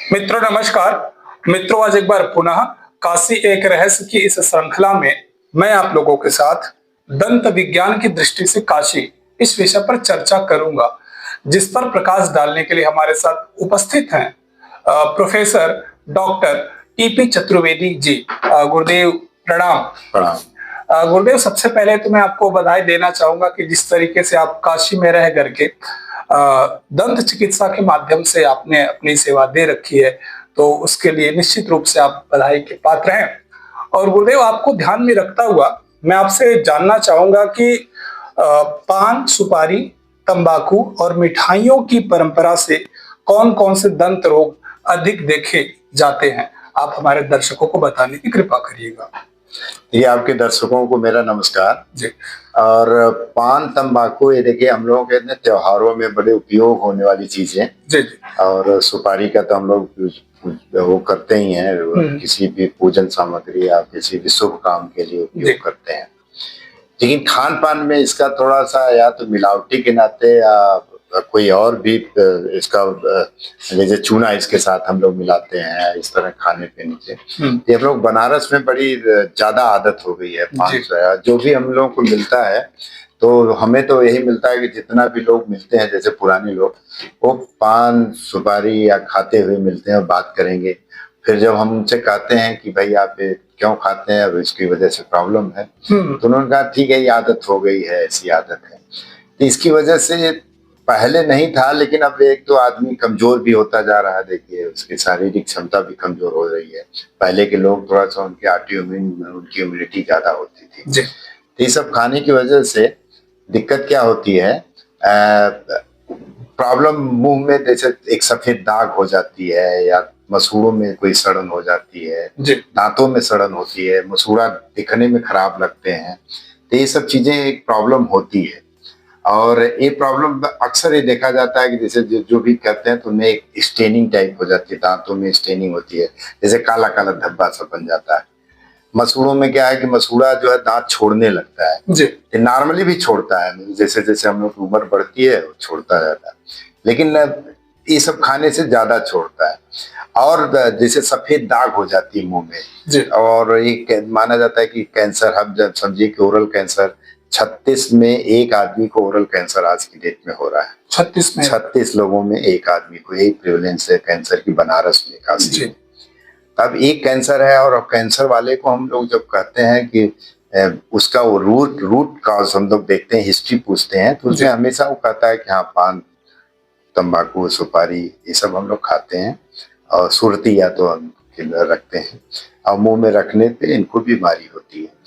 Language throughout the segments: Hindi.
मित्रों नमस्कार। मित्रों आज एक बार पुनः काशी एक रहस्य की इस श्रृंखला में मैं आप लोगों के साथ दंत विज्ञान की दृष्टि से काशी इस विषय पर चर्चा करूंगा, जिस पर प्रकाश डालने के लिए हमारे साथ उपस्थित हैं professor doctor TP Chaturvedi ji. गुरुदेव प्रणाम। प्रणाम। गुरुदेव, सबसे पहले तो मैं आपको बधाई देना चाहूंगा कि जिस तरीके से आप काशी में रह करके दंत चिकित्सा के माध्यम से आपने अपनी सेवा दे रखी है, तो उसके लिए निश्चित रूप से आप बधाई के पात्र हैं। और गुरुदेव, आपको ध्यान में रखता हुआ मैं आपसे जानना चाहूंगा कि पान, सुपारी, तंबाकू और मिठाइयों की परंपरा से कौन कौन से दंत रोग अधिक देखे जाते हैं, आप हमारे दर्शकों को बताने की कृपा करिएगा। ये आपके दर्शकों को मेरा नमस्कार जी। और पान तंबाकू ये देखिए हम लोगों के त्योहारों में बड़े उपयोग होने वाली चीजें। जी जी। और सुपारी का तो हम लोग वो करते ही हैं, किसी भी पूजन सामग्री या किसी भी शुभ काम के लिए उपयोग करते हैं। लेकिन खान पान में इसका थोड़ा सा या तो मिलावटी के नाते या कोई और भी इसका जैसे चूना इसके साथ हम लोग मिलाते हैं इस तरह खाने पीने से। ये हम लोग बनारस में बड़ी ज्यादा आदत हो गई है पान से, जो भी हम लोगों को मिलता है तो हमें तो यही मिलता है कि जितना भी लोग मिलते हैं जैसे पुराने लोग वो पान सुपारी या खाते हुए मिलते हैं और बात करेंगे। फिर जब हम उनसे कहते हैं कि भाई आप क्यों खाते हैं, अब इसकी वजह से प्रॉब्लम है, तो उन्होंने कहा ठीक है ये आदत हो गई है, ऐसी आदत है। तो इसकी वजह से पहले नहीं था, लेकिन अब एक तो आदमी कमजोर भी होता जा रहा है, देखिए उसकी शारीरिक क्षमता भी कमजोर हो रही है। पहले के लोग थोड़ा सा उनकी उनकी इम्यूनिटी ज्यादा होती थी। तो ये सब खाने की वजह से दिक्कत क्या होती है, प्रॉब्लम मुंह में जैसे एक सफेद दाग हो जाती है, या मसूड़ों में कोई सड़न हो जाती है, दांतों में सड़न होती है, मसूड़ा दिखने में खराब लगते हैं। तो ये सब चीजें एक प्रॉब्लम होती है। और ये प्रॉब्लम अक्सर ये देखा जाता है कि जैसे जो भी कहते हैं तो उनमें एक स्टेनिंग टाइप हो जाती है, दांतों में स्टेनिंग होती है, जैसे काला काला धब्बा सा बन जाता है। मसूड़ों में क्या है कि मसूड़ा जो है दांत छोड़ने लगता है जी, नॉर्मली भी छोड़ता है, जैसे जैसे हम लोग की उम्र बढ़ती है वो छोड़ता जाता है, लेकिन ये सब खाने से ज्यादा छोड़ता है। और जैसे सफेद दाग हो जाती है मुंह में जी। और ये माना जाता है कि कैंसर, हम जब समझिए कि ओरल कैंसर 36 में एक आदमी को ओरल कैंसर आज की डेट में हो रहा है। 36 लोगों में एक आदमी को, यही प्रिवेलेंस है कैंसर की बनारस में, काशी में। अब एक कैंसर है, और कैंसर वाले को हम लोग जब कहते हैं कि उसका वो रूट कॉज हम लोग देखते हैं, हिस्ट्री पूछते हैं, तो उसमें हमेशा वो कहता है कि हाँ पान तंबाकू सुपारी ये सब हम लोग खाते हैं, और सुरती या तो हम रखते हैं, और मुंह में रखने पे इनको बीमारी होती है।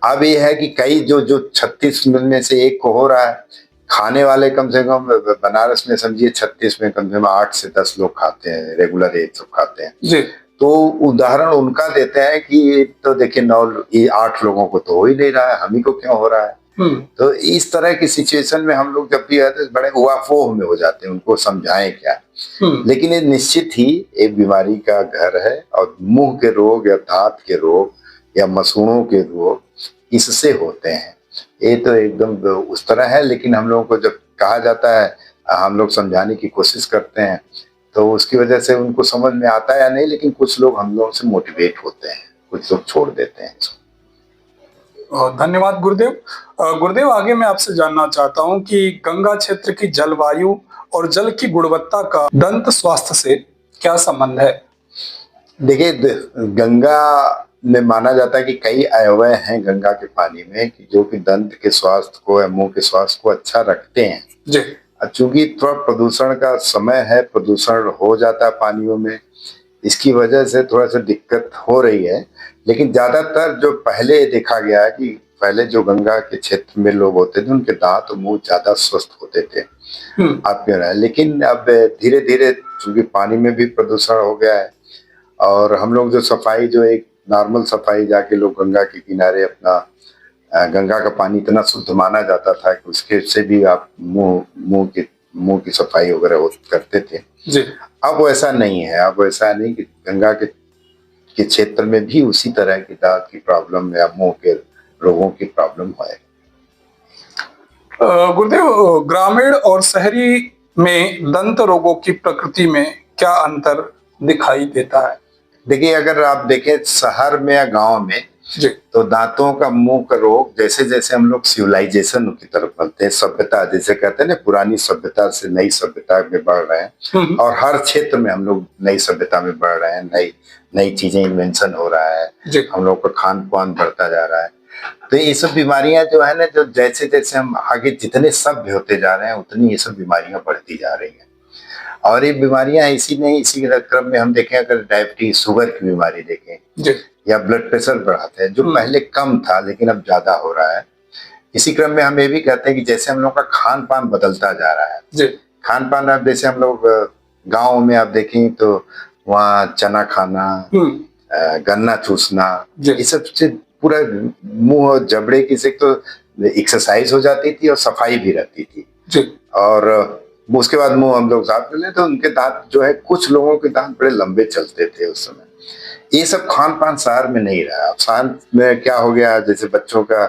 अब ये है कि कई जो 36 में से एक को हो रहा है, खाने वाले कम से कम बनारस में समझिए 36 में कम से कम 8 से 10 लोग खाते हैं, रेगुलर ये सब खाते हैं जी। तो उदाहरण उनका देते हैं कि तो देखिए 8 लोगों को तो हो ही नहीं रहा है, हम ही को क्यों हो रहा है। तो इस तरह की सिचुएशन में हम लोग जब भी आते बड़े उवाफोह में हो जाते हैं, उनको समझाएं क्या। लेकिन ये निश्चित ही एक बीमारी का घर है, और मुंह के रोग या दांत के रोग या मसूड़ों के रोग इससे होते हैं। ये तो एकदम उस तरह है, लेकिन हम लोगों को जब कहा जाता है, हम लोग समझाने की कोशिश करते हैं, तो उसकी वजह से उनको समझ में आता है या नहीं, लेकिन कुछ लोग हम लोगों से मोटिवेट होते हैं, कुछ लोग छोड़ देते हैं। धन्यवाद गुरुदेव। गुरुदेव, आगे मैं आपसे जानना चाहता हूं कि गंगा क्षेत्र की जलवायु और जल की गुणवत्ता का दंत स्वास्थ्य से क्या संबंध है। देखिए गंगा में माना जाता है कि कई अवयव हैं गंगा के पानी में कि जो कि दंत के स्वास्थ्य को या मुंह के स्वास्थ्य को अच्छा रखते हैं जी। चूंकि थोड़ा प्रदूषण का समय है, प्रदूषण हो जाता है पानियों में, इसकी वजह से थोड़ा सा दिक्कत हो रही है। लेकिन ज्यादातर जो पहले देखा गया है कि पहले जो गंगा के क्षेत्र में लोग होते थे उनके दांत और मुंह ज्यादा स्वस्थ होते थे। आप क्यों रहा, लेकिन अब धीरे धीरे चूंकि पानी में भी प्रदूषण हो गया है, और हम लोग जो सफाई, जो एक नॉर्मल सफाई जाके लोग गंगा के किनारे अपना, गंगा का पानी इतना शुद्ध माना जाता था कि उसके से भी आप मुंह की सफाई वगैरह करते थे जी। अब वैसा नहीं है, अब वैसा नहीं कि गंगा के क्षेत्र में भी उसी तरह की दांत की प्रॉब्लम या मुंह के रोगों की प्रॉब्लम है। गुरुदेव, ग्रामीण और शहरी में दंत रोगों की प्रकृति में क्या अंतर दिखाई देता है? देखिए, अगर आप देखें शहर में या गांव में, जी। तो दांतों का मुंह का रोग जैसे जैसे हम लोग सिविलाइजेशन की तरफ बढ़ते हैं, सभ्यता जैसे कहते हैं ना, पुरानी सभ्यता से नई सभ्यता में बढ़ रहे हैं, और हर क्षेत्र में हम लोग नई सभ्यता में बढ़ रहे हैं, नई नई चीजें इन्वेंशन हो रहा है, हम लोग का खान पान बढ़ता जा रहा है। तो ये सब बीमारियां जो है ना, जो जैसे जैसे हम आगे जितने सभ्य होते जा रहे हैं, उतनी ये सब बीमारियां बढ़ती जा रही हैं। और ये बीमारियां इसी नहीं, इसी क्रम में हम देखें, अगर डायबिटीज, शुगर की बीमारी देखें, या ब्लड प्रेशर बढ़ाते हैं, जो पहले कम था लेकिन अब ज्यादा हो रहा है। इसी क्रम में हम ये भी कहते हैं कि जैसे हम लोग का खान पान बदलता जा रहा है, खान पान अब जैसे हम लोग गाँव में आप देखें तो वहाँ चना खाना, गन्ना चूसना, ये सब से पूरा मुंह जबड़े की से तो एक्सरसाइज हो जाती थी और सफाई भी रहती थी, और उसके बाद मुंह हम लोग साफ कर लेते, तो उनके दांत जो है, कुछ लोगों के दांत बड़े लंबे चलते थे उस समय। ये सब खान पान शहर में नहीं रहा। अब शहर में क्या हो गया, जैसे बच्चों का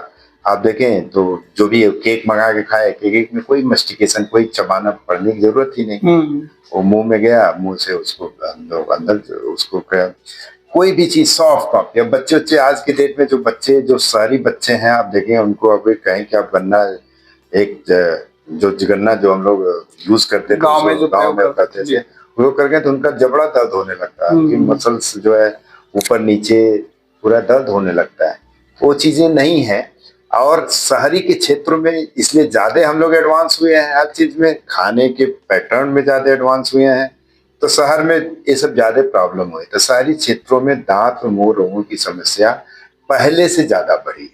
आप देखें तो जो भी केक मंगा के खाए, केक में कोई मस्टिकेशन, कोई चबाना पड़ने की जरूरत ही नहीं, वो मुंह में गया, मुंह से उसको अंदर उसको कोई भी चीज सॉफ्ट आप, या बच्चे आज के डेट में जो बच्चे, जो शहरी बच्चे हैं, आप देखें उनको अभी कहें कि आप गन्ना, एक जो गन्ना जो हम लोग यूज करते थे गांव में करते थे, वो करके तो उनका जबड़ा दर्द होने लगता है, उनकी मसल्स जो है ऊपर नीचे पूरा दर्द होने लगता है। वो चीजें नहीं है। और शहरी के क्षेत्रों में इसलिए ज्यादा हम लोग एडवांस हुए हैं, हर चीज में, खाने के पैटर्न में ज्यादा एडवांस हुए हैं, तो शहर में ये सब ज्यादा प्रॉब्लम हुई। तो शहरी क्षेत्रों में दांत और मुंह रोगों की समस्या पहले से ज्यादा बढ़ी।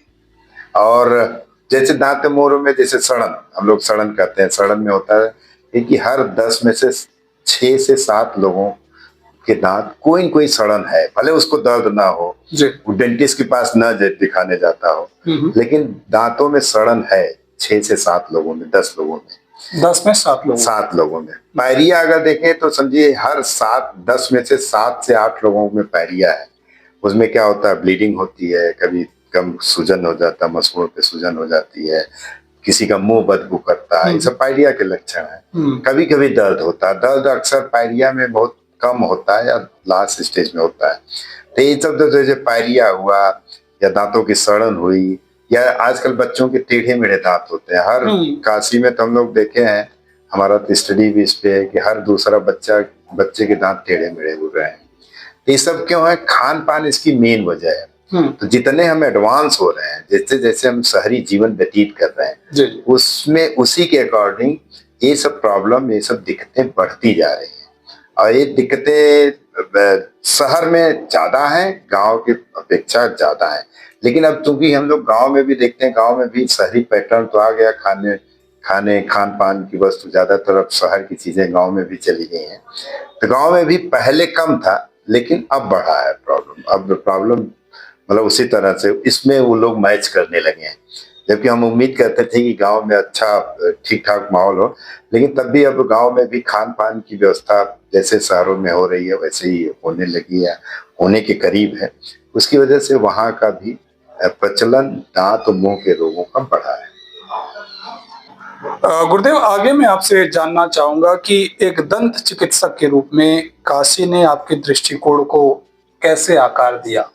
और जैसे दांत मुंह में, जैसे सड़न, हम लोग सड़न कहते हैं, सड़न में होता है कि हर 10 में से 6 से 7 लोगों के दांत कोई न कोई सड़न है, भले उसको दर्द ना हो, वो डेंटिस्ट के पास न दिखाने जाता हो, लेकिन दांतों में सड़न है 6 से 7 लोगों में, 10 लोगों में, 10 में 7 लोगों में। पायरिया अगर देखें तो समझिए हर 10 में से 7 से 8 लोगों में पायरिया है। उसमें क्या होता है, ब्लीडिंग होती है, कभी कम सूजन हो जाता है, मसूड़ों पे सूजन हो जाती है, किसी का मुंह बदबू करता है, ये सब पायरिया के लक्षण है। कभी कभी दर्द होता है, दर्द अक्सर पायरिया में बहुत कम होता है या लास्ट स्टेज में होता है। तो ये सब जैसे पायरिया हुआ, या दांतों की सड़न हुई, या आजकल बच्चों के टेढ़े मेढ़े दांत होते हैं। हर काशी में तो हम लोग देखे हैं, हमारा तो स्टडी भी इस पे है कि हर दूसरा बच्चे के दांत टेढ़े मेढ़े हो रहे हैं। ये सब क्यों है? खान पान इसकी मेन वजह है। तो जितने हम एडवांस हो रहे हैं, जैसे जैसे हम शहरी जीवन व्यतीत कर रहे हैं, उसमें उसी के अकॉर्डिंग ये सब प्रॉब्लम, ये सब दिक्कतें बढ़ती जा रही हैं। और ये दिक्कतें शहर में ज्यादा है, गांव की अपेक्षा ज्यादा है। लेकिन अब चूंकि हम लोग गांव में भी देखते हैं, गांव में भी शहरी पैटर्न तो आ गया, खान पान की वस्तु ज्यादातर अब शहर की चीजें गांव में भी चली गई हैं। तो गांव में भी पहले कम था, लेकिन अब बढ़ा है प्रॉब्लम। अब प्रॉब्लम मतलब उसी तरह से इसमें वो लोग मैच करने लगे हैं, जबकि हम उम्मीद करते थे कि गांव में अच्छा ठीक ठाक माहौल हो, लेकिन तब भी अब गांव में भी खान पान की व्यवस्था जैसे शहरों में हो रही है वैसे ही होने लगी है, होने के करीब है। उसकी वजह से वहाँ का भी प्रचलन दांत और मुंह के रोगों का बढ़ा है। गुरुदेव, आगे मैं आपसे जानना चाहूंगा कि एक दंत चिकित्सक के रूप में काशी ने आपके दृष्टिकोण को कैसे आकार दिया?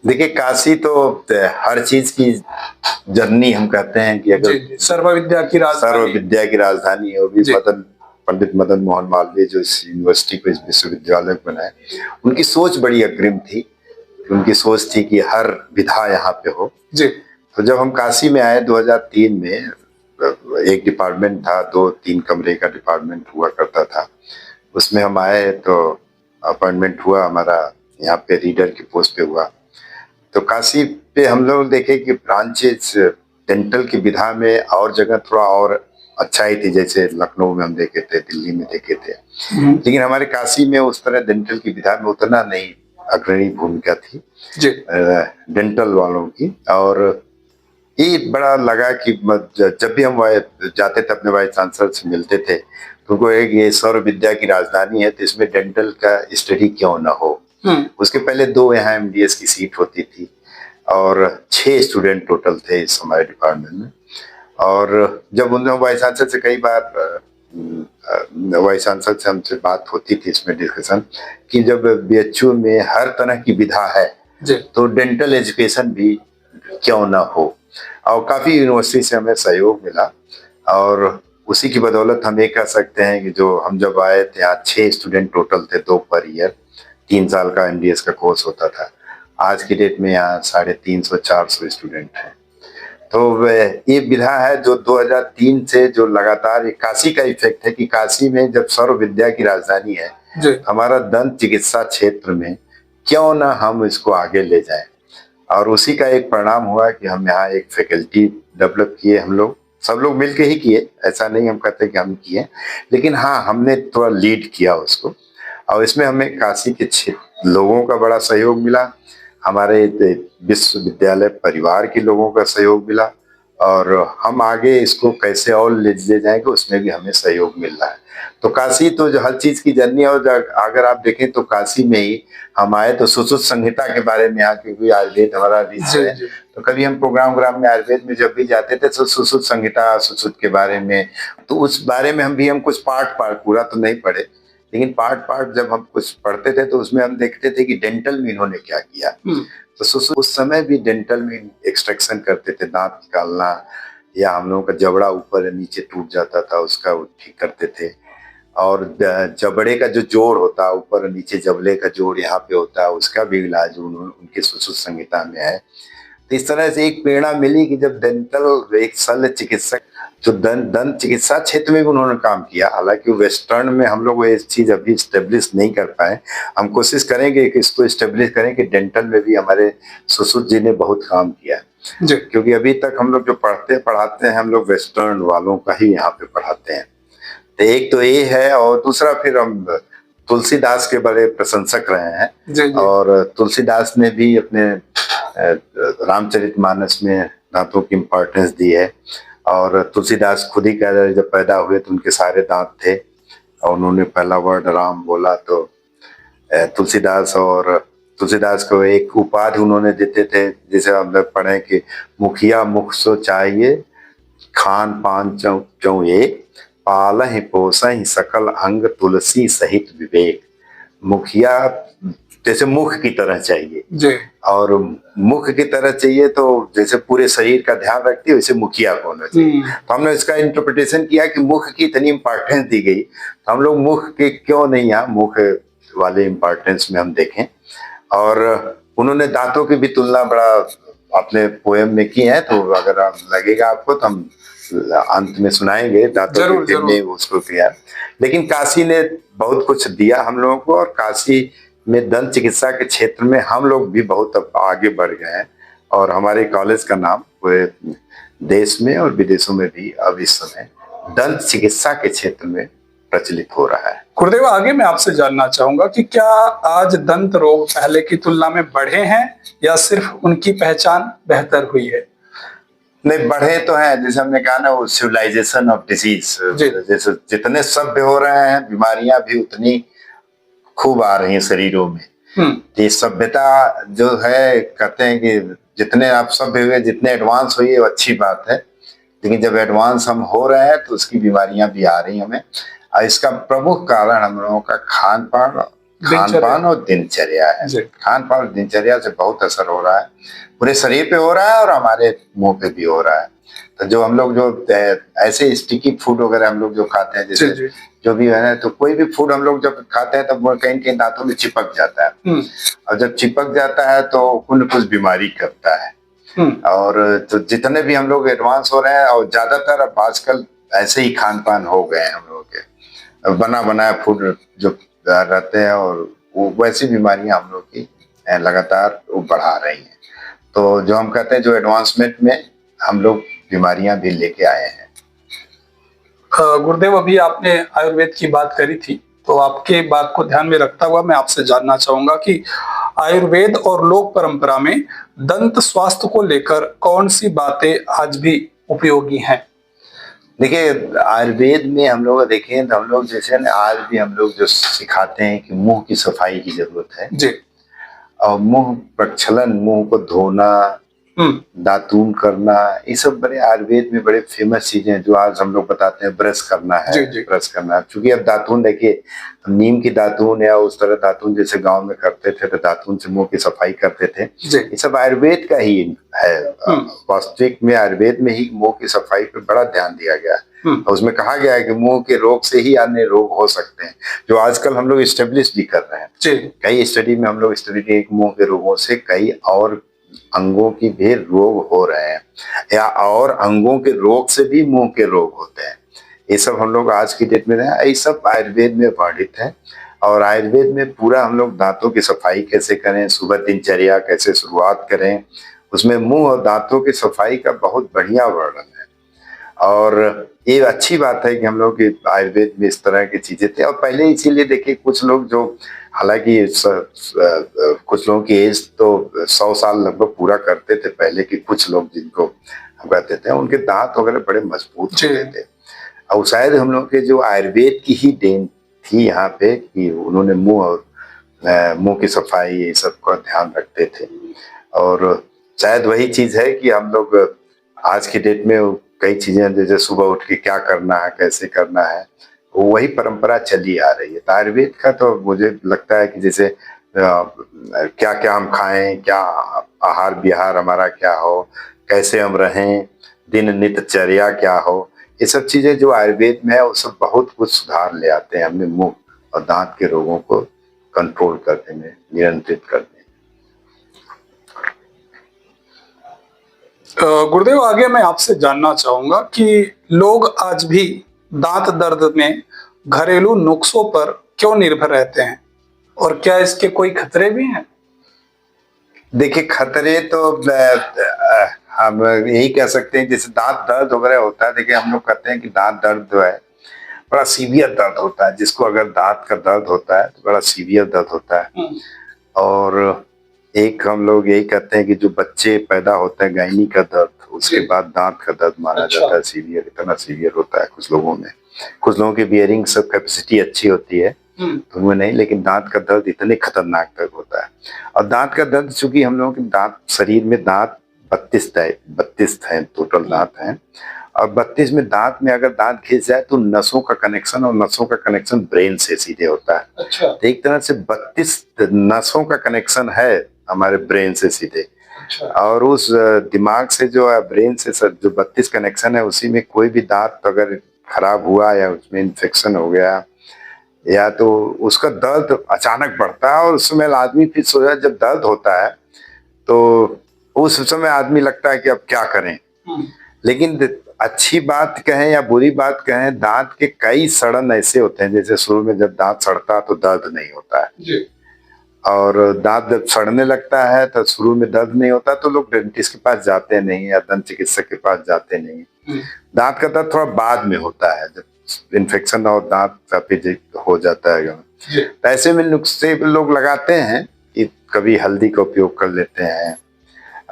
देखिए, काशी तो हर चीज की जननी हम कहते हैं कि अगर सर्व विद्या की राजधानी है, वो भी पंडित मदन मोहन मालवीय जो इस यूनिवर्सिटी को, इस विश्वविद्यालय को बनाए, उनकी सोच बड़ी अग्रिम थी। उनकी सोच थी कि हर विधा यहाँ पे हो। तो जब हम काशी में आए 2003 में, एक डिपार्टमेंट था, 2-3 कमरे का डिपार्टमेंट हुआ करता था, उसमें हम आए तो अपॉइंटमेंट हुआ हमारा, यहाँ पे रीडर की पोस्ट पे हुआ। तो काशी पे हम लोग देखे कि ब्रांचेस डेंटल की विधा में और जगह थोड़ा और अच्छाई थी, जैसे लखनऊ में हम देखे थे, दिल्ली में देखे थे, लेकिन हमारे काशी में उस तरह डेंटल की विधा में उतना नहीं अग्रणी भूमिका थी डेंटल वालों की। और ये बड़ा लगा कि जब भी हम जाते थे अपने वाइस चांसलर से मिलते थे, तो उनको एक ये सर्व विद्या की राजधानी है, तो इसमें डेंटल का स्टडी क्यों ना हो। उसके पहले 2 यहाँ MDS की सीट होती थी और 6 स्टूडेंट टोटल थे इस हमारे डिपार्टमेंट में। और जब उन्होंने वाइस चांसलर से कई बार वाइस चांसलर से हमसे बात होती थी इसमें डिस्कशन कि जब बीएचयू में हर तरह की विधा है तो डेंटल एजुकेशन भी क्यों ना हो। और काफी यूनिवर्सिटी से हमें सहयोग मिला और उसी की बदौलत हम ये कह सकते हैं कि जो हम जब आए थे यहाँ 6 स्टूडेंट टोटल थे 2 पर ईयर, 3 साल का एमडीएस का कोर्स होता था। आज की डेट में यहाँ 350-400 स्टूडेंट हैं। तो ये विधा है जो 2003 से जो लगातार काशी का इफेक्ट है कि काशी में जब सर्व विद्या की राजधानी है, हमारा दंत चिकित्सा क्षेत्र में क्यों ना हम इसको आगे ले जाएं। और उसी का एक परिणाम हुआ कि हम यहाँ एक फैकल्टी डेवलप किए, हम लोग सब लोग मिलके ही किए, ऐसा नहीं हम कहते कि हम किए, लेकिन हाँ हमने थोड़ा लीड किया उसको। और इसमें हमें काशी के लोगों का बड़ा सहयोग मिला, हमारे विश्वविद्यालय परिवार के लोगों का सहयोग मिला और हम आगे इसको कैसे और ले जाएंगे उसमें भी हमें सहयोग मिल रहा है। तो काशी तो जो हर चीज की जर्नी है, और अगर आप देखें तो काशी में ही हम आए तो सुश्रुत संहिता के बारे में, यहाँ क्योंकि आयुर्वेद हमारा रिच है, तो कभी हम प्रोग्राम में आयुर्वेद में जब भी जाते थे तो सुश्रुत संहिता, सुश्रुत के बारे में, तो उस बारे में हम कुछ पार्ट पूरा तो नहीं पढ़े, लेकिन पार्ट जब हम कुछ पढ़ते थे तो उसमें हम देखते थे कि डेंटल में इन्होंने क्या किया। तो उस समय भी डेंटल में एक्सट्रैक्शन करते थे, दांत निकालना, या हम लोगों का जबड़ा ऊपर या नीचे टूट जाता था उसका ठीक करते थे। और जबड़े का जो जोड़ होता है ऊपर और नीचे, जबड़े का जोड़ यहाँ पे होता है, उसका भी इलाज उनके सुश्रुत संहिता में है। तो इस तरह से एक प्रेरणा मिली कि जब डेंटल एक शल्य चिकित्सक जो दंत चिकित्सा क्षेत्र में भी उन्होंने काम किया, हालांकि वेस्टर्न में हम लोग ये चीज अभी स्टेब्लिश नहीं कर पाए, हम कोशिश करेंगे कि इसको स्टेब्लिश करें कि डेंटल में भी हमारे सुश्रुत जी ने बहुत काम किया, क्योंकि अभी तक हम लोग जो पढ़ाते हैं हम लोग वेस्टर्न वालों का ही यहाँ पे पढ़ाते हैं। तो एक तो ये है, और दूसरा फिर हम तुलसीदास के बड़े प्रशंसक रहे हैं। और तुलसीदास ने भी अपने रामचरितमानस में दांतों की इम्पोर्टेंस दी है। और तुलसीदास खुद ही कह रहे, जब पैदा हुए तो उनके सारे दांत थे और उन्होंने पहला वर्ड राम बोला, तो तुलसीदास को एक उपाधि उन्होंने देते थे, जिसे हम लोग पढ़े कि मुखिया मुख सो चाहिए, खान पान चौ ये, पालहि पोसहि सकल अंग तुलसी सहित विवेक। मुखिया जैसे मुख की तरह चाहिए जी, और मुख की तरह चाहिए तो जैसे पूरे शरीर का ध्यान रखती है वैसे मुखिया को होना चाहिए। तो हमने इसका इंटरप्रिटेशन किया कि मुख की इतनी इंपॉर्टेंस दी गई, तो हम लोग मुख के क्यों नहीं यहाँ मुख वाले इंपॉर्टेंस में हम देखें। और उन्होंने दांतों की भी तुलना बड़ा अपने पोएम में की है, तो अगर लगेगा आपको तो हम अंत में सुनाएंगे दांतों के उसको किया। लेकिन काशी ने बहुत कुछ दिया हम लोगों को, और काशी में दंत चिकित्सा के क्षेत्र में हम लोग भी बहुत आगे बढ़ गए हैं, और हमारे कॉलेज का नाम पूरे देश में और विदेशों में भी अब इस समय दंत चिकित्सा के क्षेत्र में प्रचलित हो रहा है। गुरुदेव, आगे मैं आपसे जानना चाहूंगा कि क्या आज दंत रोग पहले की तुलना में बढ़े हैं या सिर्फ उनकी पहचान बेहतर हुई है? नहीं, बढ़े तो हैं, जैसे हमने कहा ना, वो सिविलाइजेशन ऑफ डिजीज, जैसे जितने सभ्य हो रहे हैं बीमारियां भी उतनी खूब आ रही हैं शरीरों में। ये सभ्यता जो है, कहते हैं कि जितने आप सभ्य हुए, जितने एडवांस हुए, वो अच्छी बात है, लेकिन जब एडवांस हम हो रहे हैं तो उसकी बीमारियां भी आ रही हमें। और इसका प्रमुख कारण हम लोगों का खान पान और दिनचर्या है। खान पान और दिनचर्या से बहुत असर हो रहा है, पूरे शरीर पे हो रहा है और हमारे मुंह पे भी हो रहा है। तो जो हम लोग जो ऐसे स्टिकी फूड वगैरह हम लोग जो खाते हैं, जैसे जो भी है, तो कोई भी फूड हम लोग जब खाते हैं तो कहीं दांतों में चिपक जाता है, और जब चिपक जाता है तो कुछ बीमारी करता है। और तो जितने भी हम लोग एडवांस हो रहे हैं, और ज्यादातर अब आजकल ऐसे ही खान पान हो गए हैं हम लोगों के, बना बनाया फूड जो रहते हैं, और वो वैसी बीमारियां हम लोग की लगातार वो बढ़ा रही हैं। तो जो हम कहते हैं जो एडवांसमेंट में हम लोग बीमारियां भी लेके आए हैं। गुरुदेव, अभी आपने आयुर्वेद की बात करी थी, तो आपके बात को ध्यान में रखता हुआ मैं आपसे जानना चाहूंगा कि आयुर्वेद और लोक परंपरा में दंत स्वास्थ्य को लेकर कौन सी बातें आज भी उपयोगी हैं? देखिए, आयुर्वेद में हम लोग देखें तो हम लोग जैसे आज भी हम लोग जो सिखाते हैं कि मुंह की सफाई की जरूरत है जी, और मुंह प्रक्षालन, मुंह को धोना, दातून करना, ये सब बड़े आयुर्वेद में बड़े फेमस चीजें हैं जो आज हम लोग बताते हैं। ब्रश करना है, ब्रश करना, क्योंकि अब दातून देखिए, नीम की दातून या उस तरह दातून जैसे गांव में करते थे तो दातून से मुंह की सफाई करते थे, ये सब आयुर्वेद का ही है। वास्तविक में आयुर्वेद में ही मुंह की सफाई पे बड़ा ध्यान दिया गया है। उसमें कहा गया है कि मुंह के रोग से ही अन्य रोग हो सकते हैं, जो आजकल हम लोग स्टेब्लिश भी कर रहे हैं। कई स्टडी में हम लोग स्टडी किए कि मुंह के रोगों से कई और अंगों की भी रोग हो रहे हैं, या और अंगों के रोग से भी मुंह के रोग होते हैं। ये सब हम लोग आज की डेट में ये सब आयुर्वेद में वर्णित है। और आयुर्वेद में पूरा हम लोग दांतों की सफाई कैसे करें, सुबह दिनचर्या कैसे शुरुआत करें, उसमें मुंह और दांतों की सफाई का बहुत बढ़िया वर्णन है। और ये अच्छी बात है कि हम लोग आयुर्वेद में इस तरह की चीजें थे। और पहले इसीलिए देखिए कुछ लोग जो, हालांकि कुछ लोगों की एज तो 100 साल लगभग पूरा करते थे पहले की, कुछ लोग जिनको हम कहते थे उनके दांत वगैरह बड़े मजबूत होते थे। और शायद हम लोग के जो आयुर्वेद की ही देन थी यहाँ पे कि उन्होंने मुंह और मुंह की सफाई ये सब का ध्यान रखते थे। और शायद वही चीज है कि हम लोग आज की डेट में कई चीजें जैसे सुबह उठ के क्या करना है, कैसे करना है, वही परंपरा चली आ रही है। तो आयुर्वेद का तो मुझे लगता है कि जैसे क्या क्या हम खाएं, क्या आहार विहार हमारा क्या हो, कैसे हम रहें, दिन नित्यचर्या क्या हो, ये सब चीजें जो आयुर्वेद में है वो सब बहुत कुछ सुधार ले आते हैं हमने मुंह और दांत के रोगों को कंट्रोल करने में, नियंत्रित करने में। गुरुदेव, आगे मैं आपसे जानना चाहूंगा कि लोग आज भी दांत दर्द में घरेलू नुस्खों पर क्यों निर्भर रहते हैं, और क्या इसके कोई खतरे भी हैं? देखिए, खतरे तो हम यही कह सकते हैं, जैसे दांत दर्द वगैरह होता है। देखिए, हम लोग कहते हैं कि दांत दर्द जो है बड़ा सीवियर दर्द होता है। जिसको अगर दांत का दर्द होता है तो बड़ा सीवियर दर्द होता है। और एक हम लोग यही कहते हैं कि जो बच्चे पैदा होते हैं गायनी का दर्द, उसके बाद दांत का दर्द माना जाता है सीवियर, इतना सीवियर होता है कुछ लोगों में। कुछ लोगों की बियरिंग सब कैपेसिटी अच्छी होती है तो उनमें नहीं, लेकिन दांत का दर्द इतने खतरनाक दर्द होता है। और दांत का दर्द, चूंकि हम लोगों के दांत, शरीर में दांत 32 है टोटल दांत हैं। और 32 में दांत में अगर दांत घिस जाए तो नसों का कनेक्शन, और नसों का कनेक्शन ब्रेन से सीधे होता है। अच्छा। तो एक तरह से 32 नसों का कनेक्शन है हमारे ब्रेन से सीधे। अच्छा। और उस दिमाग से जो है, ब्रेन से जो 32 कनेक्शन है, उसी में कोई भी दांत अगर खराब हुआ या उसमें इन्फेक्शन हो गया, या तो उसका दर्द अचानक बढ़ता है। और उस समय आदमी फिर सोचा, जब दर्द होता है तो उस समय आदमी लगता है कि अब क्या करें। लेकिन अच्छी बात कहें या बुरी बात कहें, दांत के कई सड़न ऐसे होते हैं, जैसे शुरू में जब दांत सड़ता है तो दर्द नहीं होता है जी। और दांत जब सड़ने लगता है तो शुरू में दर्द नहीं होता, तो लोग डेंटिस्ट के पास जाते नहीं या दंत चिकित्सक के पास जाते नहीं। दांत का दर्द थोड़ा बाद में होता है, जब इन्फेक्शन और दांत काफी हो जाता है। तो ऐसे में नुस्खे लोग लगाते हैं कि कभी हल्दी का उपयोग कर लेते हैं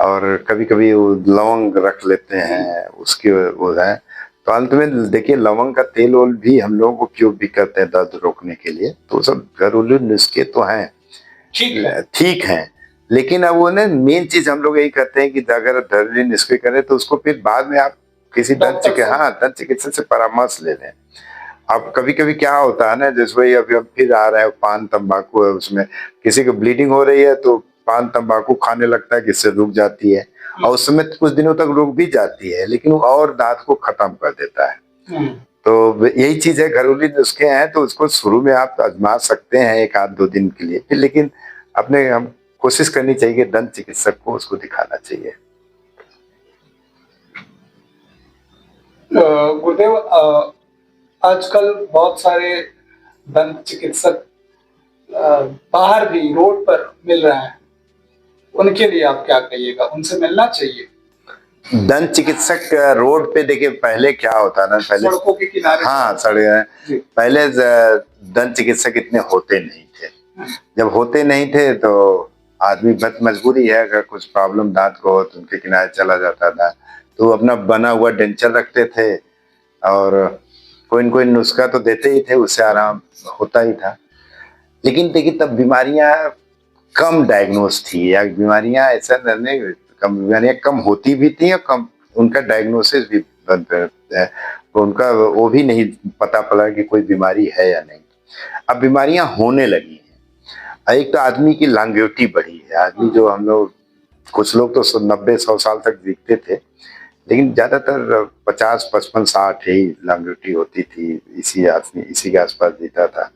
और कभी कभी लवंग रख लेते हैं, उसकी वो है। तो अंत में देखिए, लवंग का तेल ओल भी हम लोग उपयोग भी करते हैं दर्द रोकने के लिए। तो सब घरेलू नुस्खे तो हैं, ठीक है। लेकिन अब वो ना, मेन चीज हम लोग यही कहते हैं कि अगर घरेलू नुस्खे करें तो उसको फिर बाद में आप किसी दंत चिकित्सक से परामर्श ले लें। अब कभी कभी क्या होता है ना, जैसे वही अभी हम फिर आ रहे हैं, पान तंबाकू है, उसमें किसी को ब्लीडिंग हो रही है तो पान तंबाकू खाने लगता है कि इससे रुक जाती है, और उस समय कुछ दिनों तक रुक भी जाती है, लेकिन वो और दांत को खत्म कर देता है। तो यही चीज है, घरेलू नुस्खे हैं तो उसको शुरू में आप आजमा सकते हैं 1-2 दिन के लिए, फिर लेकिन अपने हम कोशिश करनी चाहिए, दंत चिकित्सक को उसको दिखाना चाहिए। गुरुदेव, आजकल बहुत सारे दंत चिकित्सक बाहर भी रोड पर मिल रहे हैं, उनके लिए आप क्या कहिएगा? उनसे मिलना चाहिए? दंत चिकित्सक रोड पे, देखिए पहले क्या होता ना, पहले सड़कों के किनारे, हाँ सड़क, पहले दंत चिकित्सक इतने होते नहीं थे। जब होते नहीं थे तो आदमी बस मजबूरी है, अगर कुछ प्रॉब्लम दांत को हो तो उनके किनारे चला जाता था, तो अपना बना हुआ डेंचर रखते थे और कोई न कोई नुस्खा तो देते ही थे, उससे आराम होता ही था। लेकिन देखिए, तब बीमारियां कम डायग्नोस थी, या बीमारियां ऐसा नहीं, कम बीमारियां कम होती भी थी और कम उनका डायग्नोसिस भी तो उनका वो भी नहीं पता पड़ा कि कोई बीमारी है या नहीं। अब बीमारियां होने लगी हैं। एक तो आदमी की लॉन्गेविटी बढ़ी है। आदमी जो हम लोग कुछ लोग तो 90-100 साल तक जीते थे, लेकिन ज्यादातर 50-55-60 ही लॉन्गेविटी होती थी। इसी आदमी इसी के आसपास जीता था।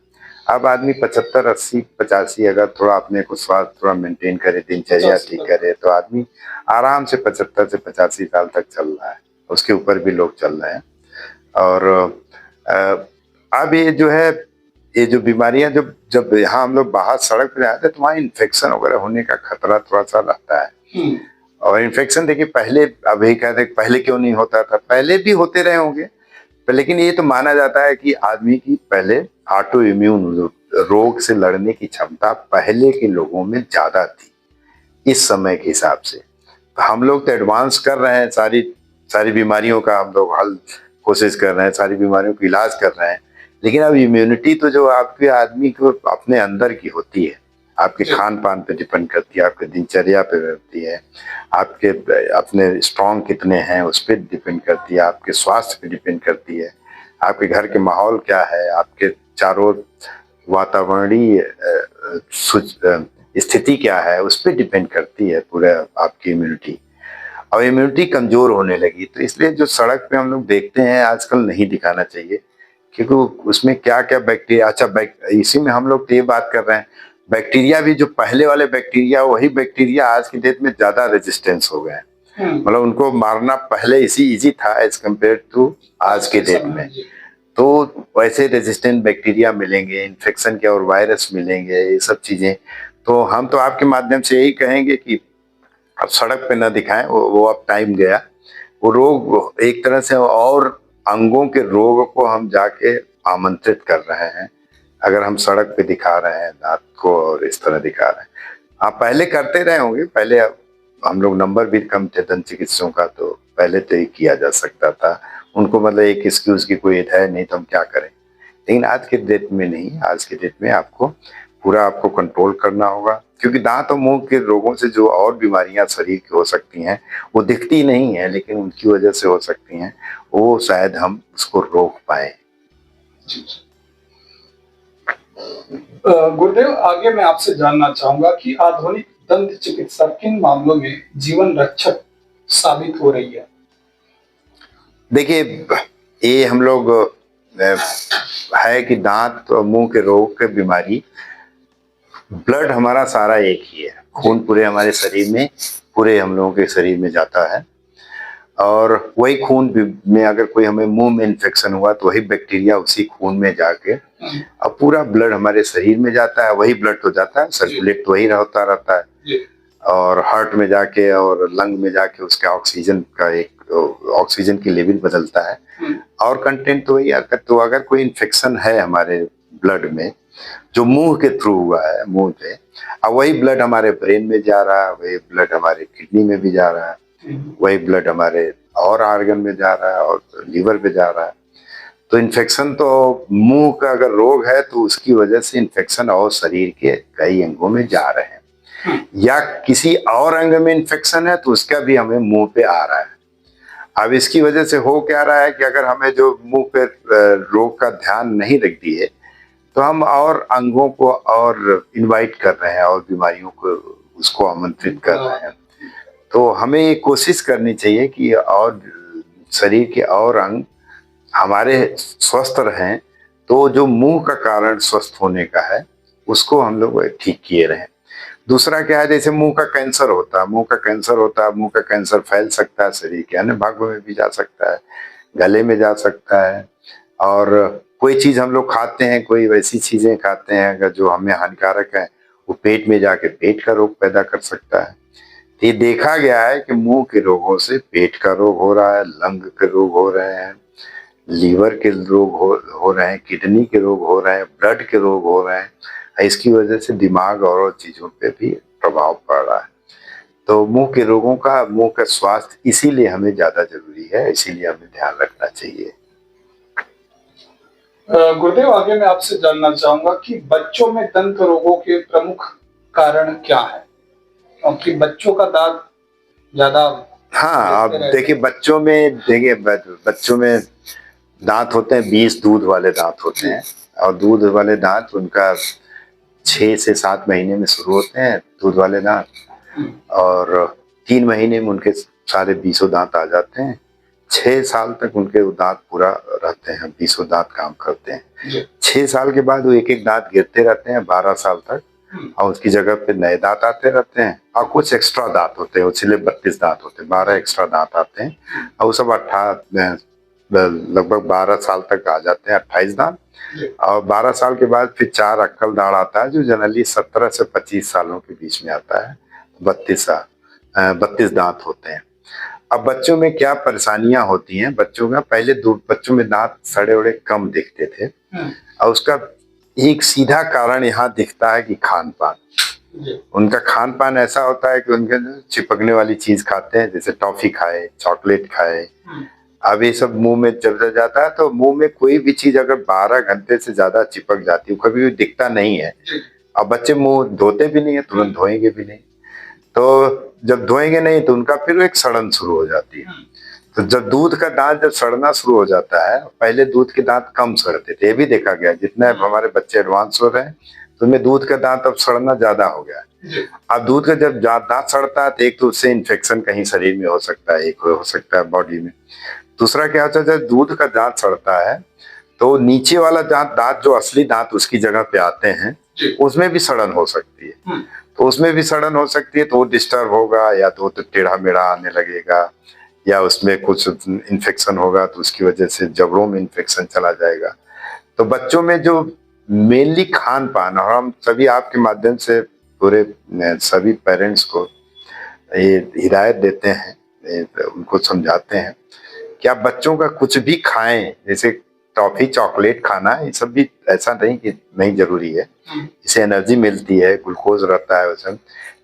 अब आदमी 75-80-85 अगर थोड़ा अपने को स्वास्थ्य थोड़ा मेंटेन करे, दिनचर्या ठीक करे, तो आदमी आराम से 75 से 85 साल तक चल रहा है। उसके ऊपर भी लोग चल रहे हैं। और अब ये जो है, ये जो बीमारियां जब जब यहाँ हम लोग बाहर सड़क पर जाते हैं तो वहाँ इन्फेक्शन वगैरह होने का खतरा थोड़ा सा रहता है। और इन्फेक्शन देखिए पहले, अभी कहते हैं पहले क्यों नहीं होता था, पहले भी होते रहे होंगे, लेकिन ये तो माना जाता है कि आदमी की पहले ऑटो इम्यून रोग से लड़ने की क्षमता पहले के लोगों में ज्यादा थी इस समय के हिसाब से। तो हम लोग तो एडवांस कर रहे हैं, सारी सारी बीमारियों का हम लोग हल कोशिश कर रहे हैं, सारी बीमारियों का इलाज कर रहे हैं। लेकिन अब इम्यूनिटी तो जो आपके आदमी को अपने अंदर की होती है, आपके खान पान पे डिपेंड करती है, आपके दिनचर्या पे रहती है, आपके अपने स्ट्रॉन्ग कितने हैं उस पर डिपेंड करती है, आपके स्वास्थ्य पे डिपेंड करती है, आपके घर के माहौल क्या है, आपके चारों वातावरणीय स्थिति क्या है, उस पर डिपेंड करती है पूरा आपकी इम्यूनिटी। और इम्यूनिटी कमजोर होने लगी, तो इसलिए जो सड़क पे हम लोग देखते हैं आजकल नहीं दिखाना चाहिए, क्योंकि उसमें क्या क्या बैक्टीरिया, इसी में हम लोग तो ये बात कर रहे हैं, बैक्टीरिया भी जो पहले वाले बैक्टीरिया, वही बैक्टीरिया आज की डेट में ज्यादा रेजिस्टेंस हो गए हैं। मतलब उनको मारना पहले इजी था एज कम्पेयर टू आज के डेट में। तो वैसे रेजिस्टेंट बैक्टीरिया मिलेंगे, इन्फेक्शन के और वायरस मिलेंगे, ये सब चीजें। तो हम तो आपके माध्यम से यही कहेंगे कि अब सड़क पे न दिखाएं, वो अब टाइम गया। वो रोग एक तरह से और अंगों के रोग को हम जाके आमंत्रित कर रहे हैं अगर हम सड़क पे दिखा रहे हैं दांत को और इस तरह दिखा रहे हैं। आप पहले करते रहे होंगे, पहले हम लोग नंबर भी कम थे दंत चिकित्सकों का, तो पहले तो ये किया जा सकता था। उनको मतलब एक एक्सक्यूज की कोई है नहीं तो हम क्या करें। लेकिन आज के डेट में नहीं, आज के डेट में आपको पूरा आपको कंट्रोल करना होगा, क्योंकि दांत और मुंह के रोगों से जो और बीमारियां शरीर की हो सकती हैं वो दिखती नहीं है, लेकिन उनकी वजह से हो सकती हैं, वो शायद हम उसको रोक पाए। गुरुदेव, आगे मैं आपसे जानना चाहूंगा कि आधुनिक दंत चिकित्सा किन मामलों में जीवन रक्षक साबित हो रही है? देखिए, ये हम लोग है कि दांत और मुंह के रोग के बीमारी, ब्लड हमारा सारा एक ही है, खून पूरे हमारे शरीर में, पूरे हम लोगों के शरीर में जाता है। और वही खून में अगर कोई हमें मुंह में इन्फेक्शन हुआ तो वही बैक्टीरिया उसी खून में जाके अब पूरा ब्लड हमारे शरीर में जाता है, वही ब्लड तो जाता है, सर्कुलेट तो वही होता रहता है, और हार्ट में जाके और लंग में जाके उसका ऑक्सीजन का एक ऑक्सीजन की लेवल बदलता है और कंटेंट तो वही। तो अगर कोई इन्फेक्शन है हमारे ब्लड में जो मुंह के थ्रू हुआ है, मुंह पे, अब वही ब्लड हमारे ब्रेन में जा रहा है, वही ब्लड हमारे किडनी में भी जा रहा है, वही ब्लड हमारे और आर्गन में जा रहा है और लीवर पे जा रहा है। तो इन्फेक्शन तो मुंह का अगर रोग है तो उसकी वजह से इन्फेक्शन और शरीर के कई अंगों में जा रहे हैं, या किसी और अंग में इन्फेक्शन है तो उसका भी हमें मुंह पे आ रहा है। अब इसकी वजह से हो क्या रहा है कि अगर हमें जो मुंह पे रोग का ध्यान नहीं रख दिए तो हम और अंगों को और इनवाइट कर रहे हैं और बीमारियों को उसको आमंत्रित कर रहे हैं। तो हमें ये कोशिश करनी चाहिए कि और शरीर के और अंग हमारे स्वस्थ रहें, तो जो मुंह का कारण स्वस्थ होने का है उसको हम लोग ठीक किए रहें। दूसरा क्या है, जैसे मुंह का कैंसर होता है, मुंह का कैंसर होता है, मुंह का कैंसर फैल सकता है, शरीर के अन्य भागों में भी जा सकता है, गले में जा सकता है। और कोई चीज हम लोग खाते हैं, कोई वैसी चीजें खाते हैं अगर जो हमें हानिकारक है, वो पेट में जाके पेट का रोग पैदा कर सकता है। ये देखा गया है कि मुंह के रोगों से पेट का रोग हो रहा है, लंग के रोग हो रहे हैं, लीवर के रोग हो रहे हैं, किडनी के रोग हो रहे हैं, ब्लड के रोग हो रहे हैं। इसकी वजह से दिमाग और चीजों पे भी प्रभाव पड़ रहा है। तो मुंह के रोगों का, मुंह का स्वास्थ्य इसीलिए हमें ज्यादा जरूरी है, इसीलिए हमें ध्यान रखना चाहिए। गुरुदेव, आगे मैं आपसे जानना चाहूंगा कि बच्चों में दंत रोगों के प्रमुख कारण क्या है, क्योंकि बच्चों का दांत ज्यादा हाँ, अब देखते रहते देखिए बच्चों में दांत होते हैं, 20 दूध वाले दांत होते हैं। और दूध वाले दांत उनका 6 से 7 महीने में शुरू होते हैं, दूध वाले दांत। और 3 महीने में उनके सारे 20 दांत आ जाते हैं। 6 साल तक उनके दांत पूरा रहते हैं, 20 दांत काम करते हैं। 6 साल के बाद वो एक एक दांत गिरते रहते हैं 12 साल तक, और उसकी जगह पे नए दांत आते रहते हैं। और कुछ एक्स्ट्रा दांत होते हैं, इसलिए 32 दांत होते हैं, 12 एक्स्ट्रा दांत आते हैं। और वो सब 18 लगभग 12 साल तक आ जाते हैं, 28 दांत। और 12 साल के बाद फिर 4 अक्कल दाढ़ आता है, जो जनरली 17 से 25 सालों के बीच में आता है। 32 दांत होते हैं। अब बच्चों में क्या परेशानियां होती हैं, बच्चों में दांत सड़े उड़े कम दिखते थे। और उसका एक सीधा कारण यहाँ दिखता है कि खान पान। उनका खान पान ऐसा होता है कि उनके चिपकने वाली चीज खाते हैं, जैसे टॉफी खाए, चॉकलेट खाए। अब ये सब मुंह में जब जाता है तो मुंह में कोई भी चीज अगर 12 घंटे से ज्यादा चिपक जाती है, कभी भी दिखता नहीं है। अब बच्चे मुंह धोते भी नहीं है, तुरंत धोएंगे भी नहीं। तो जब धोएंगे नहीं तो उनका फिर एक सड़न शुरू हो जाती है। तो जब दूध का दांत जब सड़ना शुरू हो जाता है, पहले दूध के दांत कम सड़ते थे, ये भी देखा गया। जितना हमारे बच्चे एडवांस हो रहे हैं तो उनमें दूध का दांत अब सड़ना ज्यादा हो गया है। अब दूध का जब दांत सड़ता है तो एक तो उससे इन्फेक्शन कहीं शरीर में हो सकता है, एक हो सकता है बॉडी में। दूसरा क्या होता है, जब दूध का दांत सड़ता है तो नीचे वाला दांत जो असली दांत उसकी जगह पे आते हैं, उसमें भी सड़न हो सकती है। तो उसमें भी सड़न हो सकती है, तो वो डिस्टर्ब होगा, या तो टेढ़ा मेढ़ा आने लगेगा, या उसमें कुछ इन्फेक्शन होगा तो उसकी वजह से जबड़ों में इन्फेक्शन चला जाएगा। तो बच्चों में जो मेनली खान पान, और हम सभी आपके माध्यम से पूरे सभी पेरेंट्स को ये हिदायत देते हैं, उनको समझाते हैं कि आप बच्चों का कुछ भी खाएं, जैसे टॉफी चॉकलेट खाना, ये सब भी ऐसा नहीं कि नहीं जरूरी है, इससे एनर्जी मिलती है, ग्लूकोज रहता है उसमें।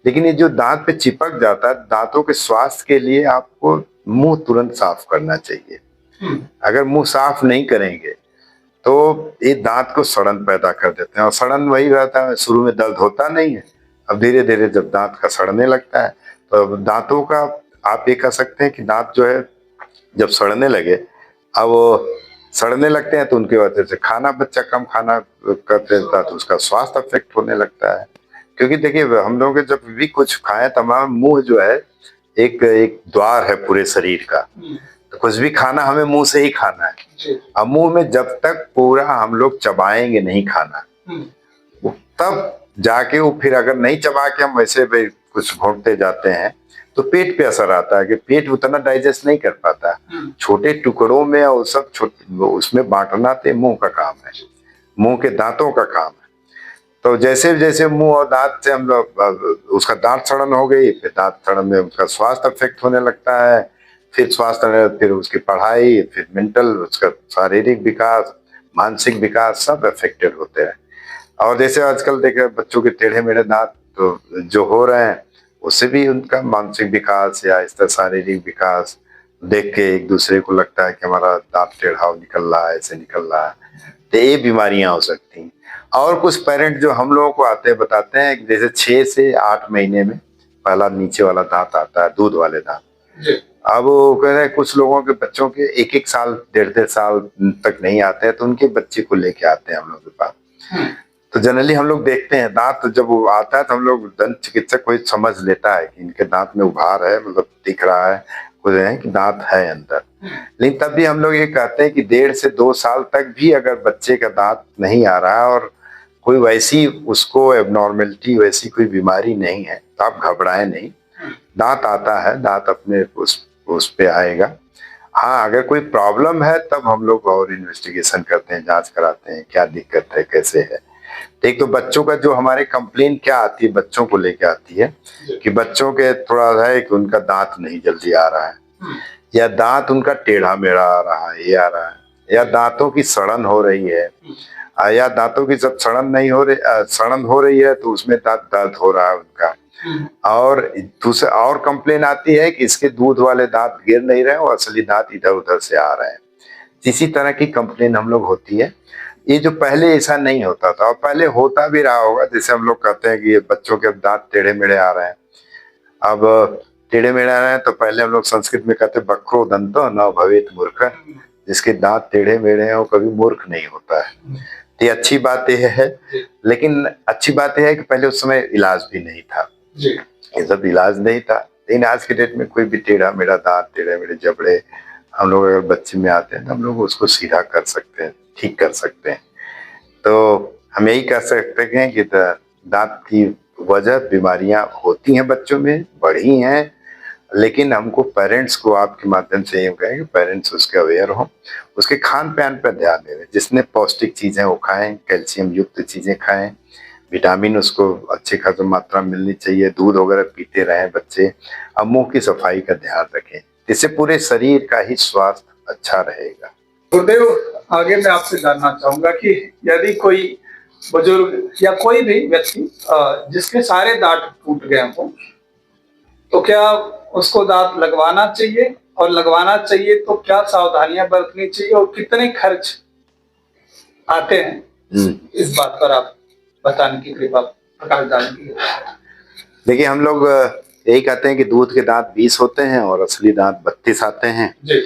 लेकिन ये जो दांत पे चिपक जाता है, दांतों के स्वास्थ्य के लिए आपको मुंह तुरंत साफ करना चाहिए। अगर मुंह साफ नहीं करेंगे तो ये दांत को सड़न पैदा कर देते हैं। और सड़न वही रहता है, शुरू में दर्द होता नहीं है, अब धीरे धीरे जब दांत का सड़ने लगता है तो दांतों का, आप ये कह सकते हैं कि दांत जो है जब सड़ने लगे, अब वो सड़ने लगते हैं तो उनकी वजह से खाना बच्चा कम खाना करते हैं तो उसका स्वास्थ्य अफेक्ट होने लगता है। क्योंकि देखिए हम लोग जब भी कुछ खाएं, तमाम मुंह जो है एक एक द्वार है पूरे शरीर का। तो कुछ भी खाना हमें मुंह से ही खाना है। अब मुंह में जब तक पूरा हम लोग चबाएंगे नहीं खाना, तब जाके वो फिर अगर नहीं चबा के हम वैसे भी कुछ घोंटते जाते हैं तो पेट पे असर आता है कि पेट उतना डाइजेस्ट नहीं कर पाता। छोटे टुकड़ों में और सब उसमें बांटना तो मुंह का काम है, मुंह के दांतों का काम है। तो जैसे जैसे मुंह और दांत से हम लोग, उसका दांत सड़न हो गई, फिर दांत सड़न में उसका स्वास्थ्य अफेक्ट होने लगता है। फिर स्वास्थ्य, फिर उसकी पढ़ाई, फिर मेंटल, उसका शारीरिक विकास, मानसिक विकास सब अफेक्टेड होते हैं। और जैसे आजकल देखे बच्चों के टेढ़े मेढ़े दांत तो जो हो रहे हैं, उससे भी उनका मानसिक विकास या इस तरह शारीरिक विकास देख के एक दूसरे को लगता है कि हमारा दांत टेढ़ा निकल रहा है, ऐसे निकल रहा है, तो ये बीमारियां हो सकती हैं। और कुछ पेरेंट जो हम लोगों को आते हैं बताते हैं कि जैसे 6 से 8 महीने में पहला नीचे वाला दांत आता है, दूध वाले दांत। अब वो कह रहे हैं कुछ लोगों के बच्चों के 1-1 साल, 1.5 साल तक नहीं आते हैं, तो उनके बच्चे को लेके आते हैं हम लोग के पास। तो जनरली हम लोग देखते हैं दांत जब वो आता है तो हम लोग दंत चिकित्सक कोई समझ लेता है कि इनके दांत में उभार है, मतलब दिख रहा है कुछ है कि दांत है अंदर। लेकिन तब भी हम लोग ये कहते हैं कि 1.5 से 2 साल तक भी अगर बच्चे का दांत नहीं आ रहा है और कोई वैसी उसको एबनॉर्मेलिटी, वैसी कोई बीमारी नहीं है, तो आप घबराएं नहीं। दांत आता है, दांत अपने उस पे आएगा। हाँ, अगर कोई प्रॉब्लम है तब हम लोग और इन्वेस्टिगेशन करते हैं, जांच कराते हैं क्या दिक्कत है, कैसे है। एक तो बच्चों का जो हमारे कंप्लेन क्या आती है, बच्चों को लेके आती है कि बच्चों के थोड़ा है कि उनका दांत नहीं जल्दी आ रहा है, या दांत उनका टेढ़ा मेढ़ा आ रहा है, ये आ रहा है, या दांतों की सड़न हो रही है, या दांतों की जब सड़न हो रही है तो उसमें दांत दर्द हो रहा है उनका। और दूसरा और कंप्लेन आती है कि इसके दूध वाले दांत गिर नहीं रहे और असली दांत इधर उधर से आ रहे हैं। इसी तरह की कंप्लेन हम लोग होती है। ये जो पहले ऐसा नहीं होता था, और पहले होता भी रहा होगा, जैसे हम लोग कहते हैं कि ये बच्चों के दांत टेढ़े मेढ़े आ रहे हैं। अब टेढ़े मेढ़े हैं तो पहले हम लोग संस्कृत में कहते वक्रो दंतो न भवेत मूर्ख, जिसके दांत टेढ़े मेढ़े हैं वो कभी मूर्ख नहीं होता है। तो ये अच्छी बात यह है, लेकिन अच्छी बात यह है कि पहले उस समय इलाज भी नहीं था, ये सब इलाज नहीं था। लेकिन आज के डेट में कोई भी टेढ़ा मेढ़ा दांत, टेढ़े मेढ़े जबड़े हम लोग अगर बच्चे में आते हैं तो हम लोग उसको सीधा कर सकते हैं, ठीक कर सकते हैं। तो हम यही कह सकते हैं कि दांत की वजह बीमारियां होती हैं बच्चों में, बढ़ी हैं, लेकिन हमको पेरेंट्स को आपके माध्यम से ये कहें कि पेरेंट्स उसके अवेयर हों, उसके खान पान पर ध्यान दें, जिसमें पौष्टिक चीज़ें वो खाएं, कैल्शियम युक्त चीज़ें खाएं, विटामिन उसको अच्छी खासी मात्रा में मिलनी चाहिए, दूध वगैरह पीते रहें बच्चे, और मुंह की सफाई का ध्यान रखें, इससे पूरे शरीर का ही स्वास्थ्य अच्छा रहेगा। गुरुदेव, आगे मैं आपसे जानना चाहूंगा कि यदि कोई बुजुर्ग या कोई भी व्यक्ति जिसके सारे दांत टूट गए हों, तो क्या उसको दांत लगवाना चाहिए, और लगवाना चाहिए तो क्या सावधानियां बरतनी चाहिए, और कितने खर्च आते हैं, इस बात पर आप बताने की कृपा, प्रकाश डालने की। देखिए, हम लोग यही कहते हैं कि दूध के दांत 20 होते हैं और असली दांत 32 आते हैं जी।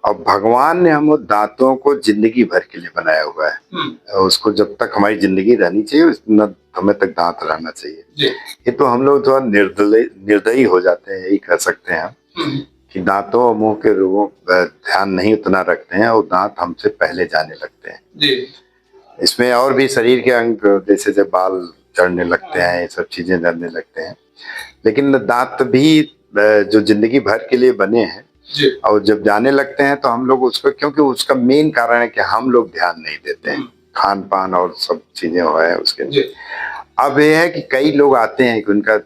और भगवान ने हम दांतों को जिंदगी भर के लिए बनाया हुआ है, उसको जब तक हमारी जिंदगी रहनी चाहिए उतना समय तक दांत रहना चाहिए जी। ये तो हम लोग थोड़ा निर्दयी हो जाते हैं, यही कह सकते हैं कि दांतों और मुंह के रोगों पर ध्यान नहीं उतना रखते हैं और दांत हमसे पहले जाने लगते हैं जी। इसमें और भी शरीर के अंग जैसे जब बाल चढ़ने लगते हैं, ये सब चीजें झड़ने लगते हैं, लेकिन दांत भी जो जिंदगी भर के लिए बने हैं जी। और जब जाने लगते हैं तो हम लोग उसको, क्योंकि उसका मेन कारण है कि हम लोग ध्यान नहीं देते हैं, खान पान और सब चीजें हो है उसके जी। अब ये है कि कई लोग आते हैं कि उनका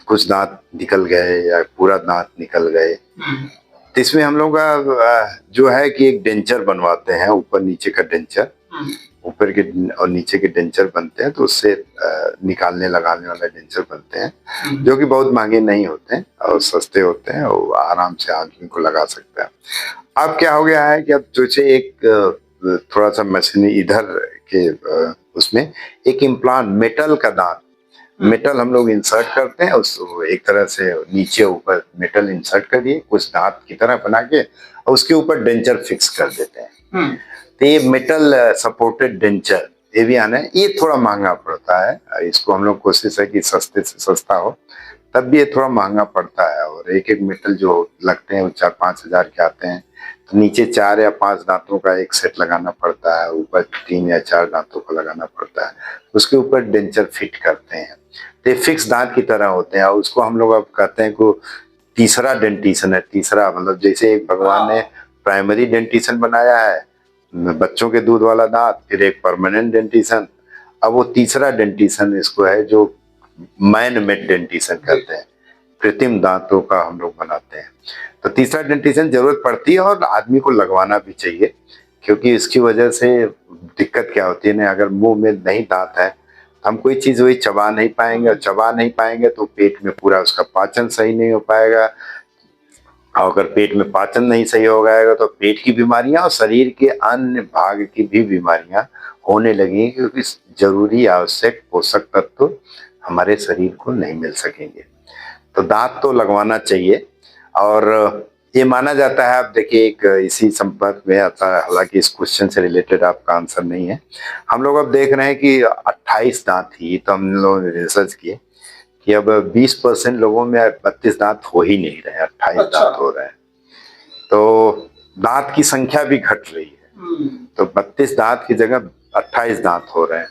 कुछ दांत निकल गए या पूरा दांत निकल गए, तो इसमें हम लोग का जो है कि एक डेंचर बनवाते हैं, ऊपर नीचे का डेंचर, ऊपर के और नीचे के डेंचर बनते हैं, तो उससे निकालने लगाने वाला डेंचर बनते हैं, जो कि बहुत महंगे नहीं होते हैं और सस्ते होते हैं और आराम से आदमी को लगा सकता है। अब क्या हो गया है कि अब जैसे एक थोड़ा सा मशीन इधर के उसमें एक इम्प्लांट मेटल का दांत, मेटल हम लोग इंसर्ट करते हैं, उसको एक तरह से नीचे ऊपर मेटल इंसर्ट कर दिए कुछ दांत की तरह बना के, और उसके ऊपर डेंचर फिक्स कर देते हैं। तो ये मेटल सपोर्टेड डेंचर ये भी आना है, ये थोड़ा महंगा पड़ता है, इसको हम लोग कोशिश है कि सस्ते से सस्ता हो, तब भी ये थोड़ा महंगा पड़ता है। और एक एक मेटल जो लगते हैं वो 4-5 हज़ार के आते हैं, तो नीचे 4 या 5 दांतों का एक सेट लगाना पड़ता है, ऊपर 3 या 4 दांतों का लगाना पड़ता है, उसके ऊपर डेंचर फिट करते हैं, तो ये फिक्स दांत की तरह होते हैं। और उसको हम लोग अब कहते हैं को तीसरा डेंटिशन है, तीसरा मतलब जैसे एक भगवान ने प्राइमरी डेंटिशन बनाया है, बच्चों के दूध वाला दांत, फिर एक परमानेंट डेंटिशन, अब वो तीसरा डेंटिशन इसको है जो मैन मेड डेंटिशन करते हैं, कृत्रिम दांतों का हम लोग बनाते हैं। तो तीसरा डेंटिशन जरूरत पड़ती है और आदमी को लगवाना भी चाहिए, क्योंकि इसकी वजह से दिक्कत क्या होती है ना, अगर मुंह में नहीं दांत है हम कोई चीज वही चबा नहीं पाएंगे, और चबा नहीं पाएंगे तो पेट में पूरा उसका पाचन सही नहीं हो पाएगा, और अगर पेट में पाचन नहीं सही हो जाएगा तो पेट की बीमारियां और शरीर के अन्य भाग की भी बीमारियां होने लगेंगी, क्योंकि जरूरी आवश्यक पोषक तत्व हमारे शरीर को नहीं मिल सकेंगे। तो दांत तो लगवाना चाहिए। और ये माना जाता है, आप देखिए एक इसी संपर्क में आता है, हालांकि इस क्वेश्चन से रिलेटेड आपका आंसर नहीं है, हम लोग अब देख रहे हैं कि 28 दांत ही, तो हम लोग रिसर्च किए कि अब 20% लोगों में 32 दांत हो ही नहीं रहे, 28 दांत हो रहे हैं, तो दांत की संख्या भी घट रही है, तो 32 दांत की जगह 28 दांत हो रहे हैं।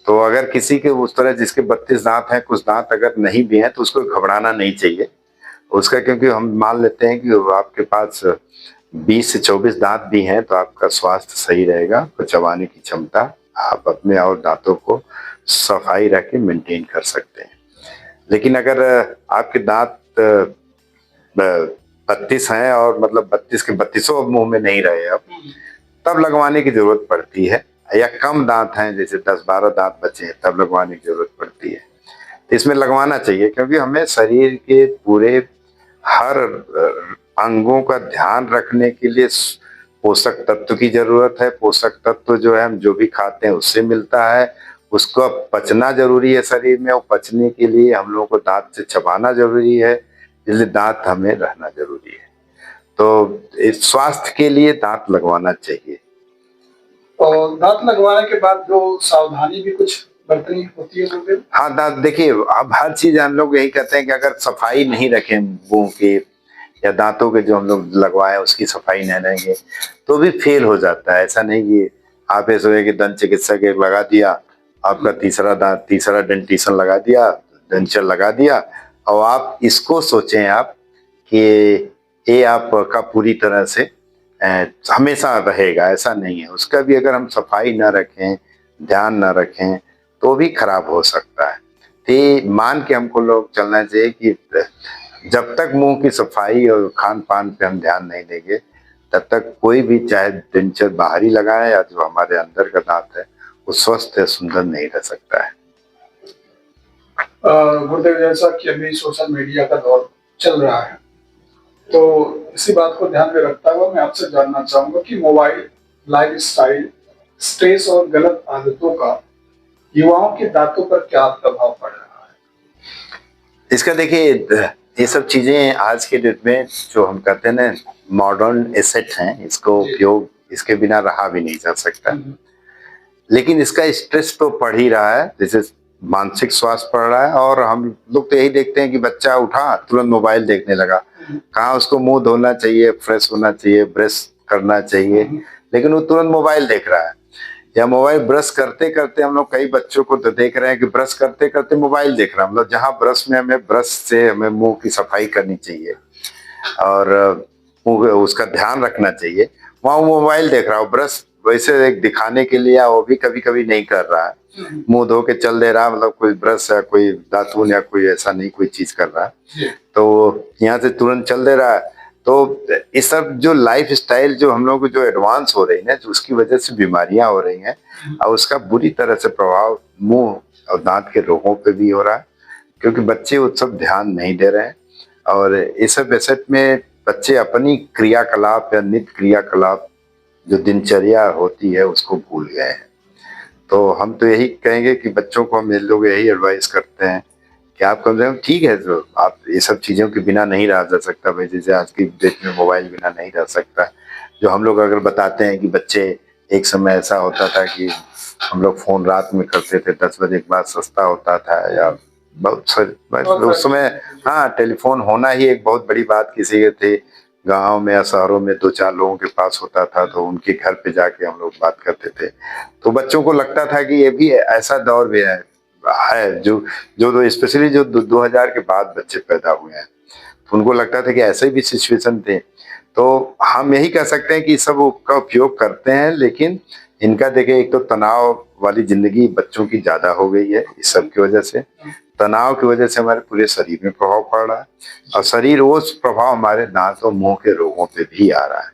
तो अगर किसी के उस तरह जिसके 32 दांत हैं, कुछ दांत अगर नहीं भी हैं, तो उसको घबराना नहीं चाहिए उसका, क्योंकि हम मान लेते हैं कि आपके पास 20 से 24 दांत भी हैं तो आपका स्वास्थ्य सही रहेगा, आपको चबाने की क्षमता, आप अपने और दांतों को सफाई रख के मेंटेन कर सकते हैं। लेकिन अगर आपके दांत 32 हैं और मतलब 32 के 32 मुंह में नहीं रहे अब, तब लगवाने की जरूरत पड़ती है, या कम दांत हैं जैसे 10-12 दांत बचे हैं तब लगवाने की जरूरत पड़ती है। तो इसमें लगवाना चाहिए, क्योंकि हमें शरीर के पूरे हर अंगों का ध्यान रखने के लिए पोषक तत्व की जरूरत है। पोषक तत्व जो है हम जो भी खाते हैं उससे मिलता है, उसको पचना जरूरी है शरीर में, और पचने के लिए हम लोगों को दांत से चबाना जरूरी है, इसलिए दांत हमें रहना जरूरी है। तो इस स्वास्थ्य के लिए दांत लगवाना चाहिए। और दांत लगवाने के बाद जो सावधानी भी कुछ बरतनी होती है मुझे। हाँ, दांत देखिए, अब हर चीज हम लोग यही कहते हैं कि अगर सफाई नहीं रखें मुंह के या दांतों के जो हम लोग लगवाए उसकी सफाई नहीं रहेंगे तो भी फेल हो जाता है। ऐसा नहीं कि आप ऐसे हो कि दंत चिकित्सक एक लगा दिया, आपका तीसरा दांत, तीसरा डेंटिशन लगा दिया, डेंचर लगा दिया, और आप इसको सोचें आप कि ये आपका पूरी तरह से हमेशा रहेगा। ऐसा नहीं है। उसका भी अगर हम सफाई ना रखें, ध्यान ना रखें तो भी खराब हो सकता है। तो मान के हमको लोग चलना चाहिए कि जब तक मुंह की सफाई और खान पान पे हम ध्यान नहीं देंगे तब तक कोई भी चाहे डेंचर बाहरी लगाए या जो हमारे अंदर का दांत है वो स्वस्थ या सुंदर नहीं रह सकता है। गुरुदेव, जैसा कि अभी सोशल मीडिया का दौर चल रहा है, तो इसी बात को ध्यान में रखता हुआ मैं आपसे जानना चाहूंगा कि मोबाइल, लाइफस्टाइल, स्ट्रेस और गलत आदतों का युवाओं के दांतों पर क्या प्रभाव पड़ रहा है? इसका देखिए, ये सब चीजें आज के डेट में जो हम कहते हैं ना मॉडर्न एसेट हैं, इसको उपयोग इसके बिना रहा भी नहीं जा सकता। लेकिन इसका स्ट्रेस तो पड़ ही रहा है, जैसे मानसिक स्वास्थ्य पड़ रहा है। और हम लोग तो यही देखते हैं कि बच्चा उठा तुरंत मोबाइल देखने लगा। कहाँ उसको मुंह धोना चाहिए, फ्रेश होना चाहिए, ब्रश करना चाहिए, लेकिन वो तुरंत मोबाइल देख रहा है। या मोबाइल ब्रश करते करते, हम लोग कई बच्चों को तो देख रहे हैं कि ब्रश करते करते मोबाइल देख रहा है। मतलब जहाँ ब्रश में हमें ब्रश से हमें मुंह की सफाई करनी चाहिए और मुंह उसका ध्यान रखना चाहिए, वहाँ वो मोबाइल देख रहा है। ब्रश वैसे एक दिखाने के लिए वो भी कभी कभी नहीं कर रहा है, मुंह धो के चल दे रहा है। मतलब कोई ब्रश या कोई दातुन या कोई ऐसा नहीं कोई चीज कर रहा है, तो यहाँ से तुरंत चल दे रहा है। तो ये सब जो लाइफ स्टाइल जो हम लोग जो एडवांस हो रही है, जो उसकी वजह से बीमारियां हो रही हैं और उसका बुरी तरह से प्रभाव मुंह और दांत के रोगों पे भी हो रहा है, क्योंकि बच्चे वो सब ध्यान नहीं दे रहे हैं। और इस सब एसेट में बच्चे अपनी क्रियाकलाप या नित्य क्रियाकलाप जो दिनचर्या होती है उसको भूल गए हैं। तो हम तो यही कहेंगे कि बच्चों को हम ये लोग यही एडवाइस करते हैं कि आप कम से कम ठीक है, तो आप ये सब चीज़ों के बिना नहीं रहा जा सकता भाई। जैसे आज की डेट में मोबाइल बिना नहीं रह सकता। जो हम लोग अगर बताते हैं कि बच्चे, एक समय ऐसा होता था कि हम लोग फ़ोन रात में करते थे, 10 बजे के बाद सस्ता होता था, या बहुत सारे उस समय, हाँ, टेलीफोन होना ही एक बहुत बड़ी बात किसी के थे। गाँव में या शहरों में 2-4 लोगों के पास होता था, तो उनके घर पे जाके हम लोग बात करते थे। तो बच्चों को लगता था कि ये भी ऐसा दौर भी है जो जो स्पेशली जो 2000 के बाद बच्चे पैदा हुए हैं, तो उनको लगता था कि ऐसे भी सिचुएशन थे। तो हम यही कह सकते हैं कि सब का उपयोग करते हैं, लेकिन इनका देखिए, एक तो तनाव वाली जिंदगी बच्चों की ज्यादा हो गई है। इस सब की वजह से, तनाव की वजह से हमारे पूरे शरीर में प्रभाव पड़ रहा है, और शरीर वो प्रभाव हमारे दांत और मुंह के रोगों पे भी आ रहा है।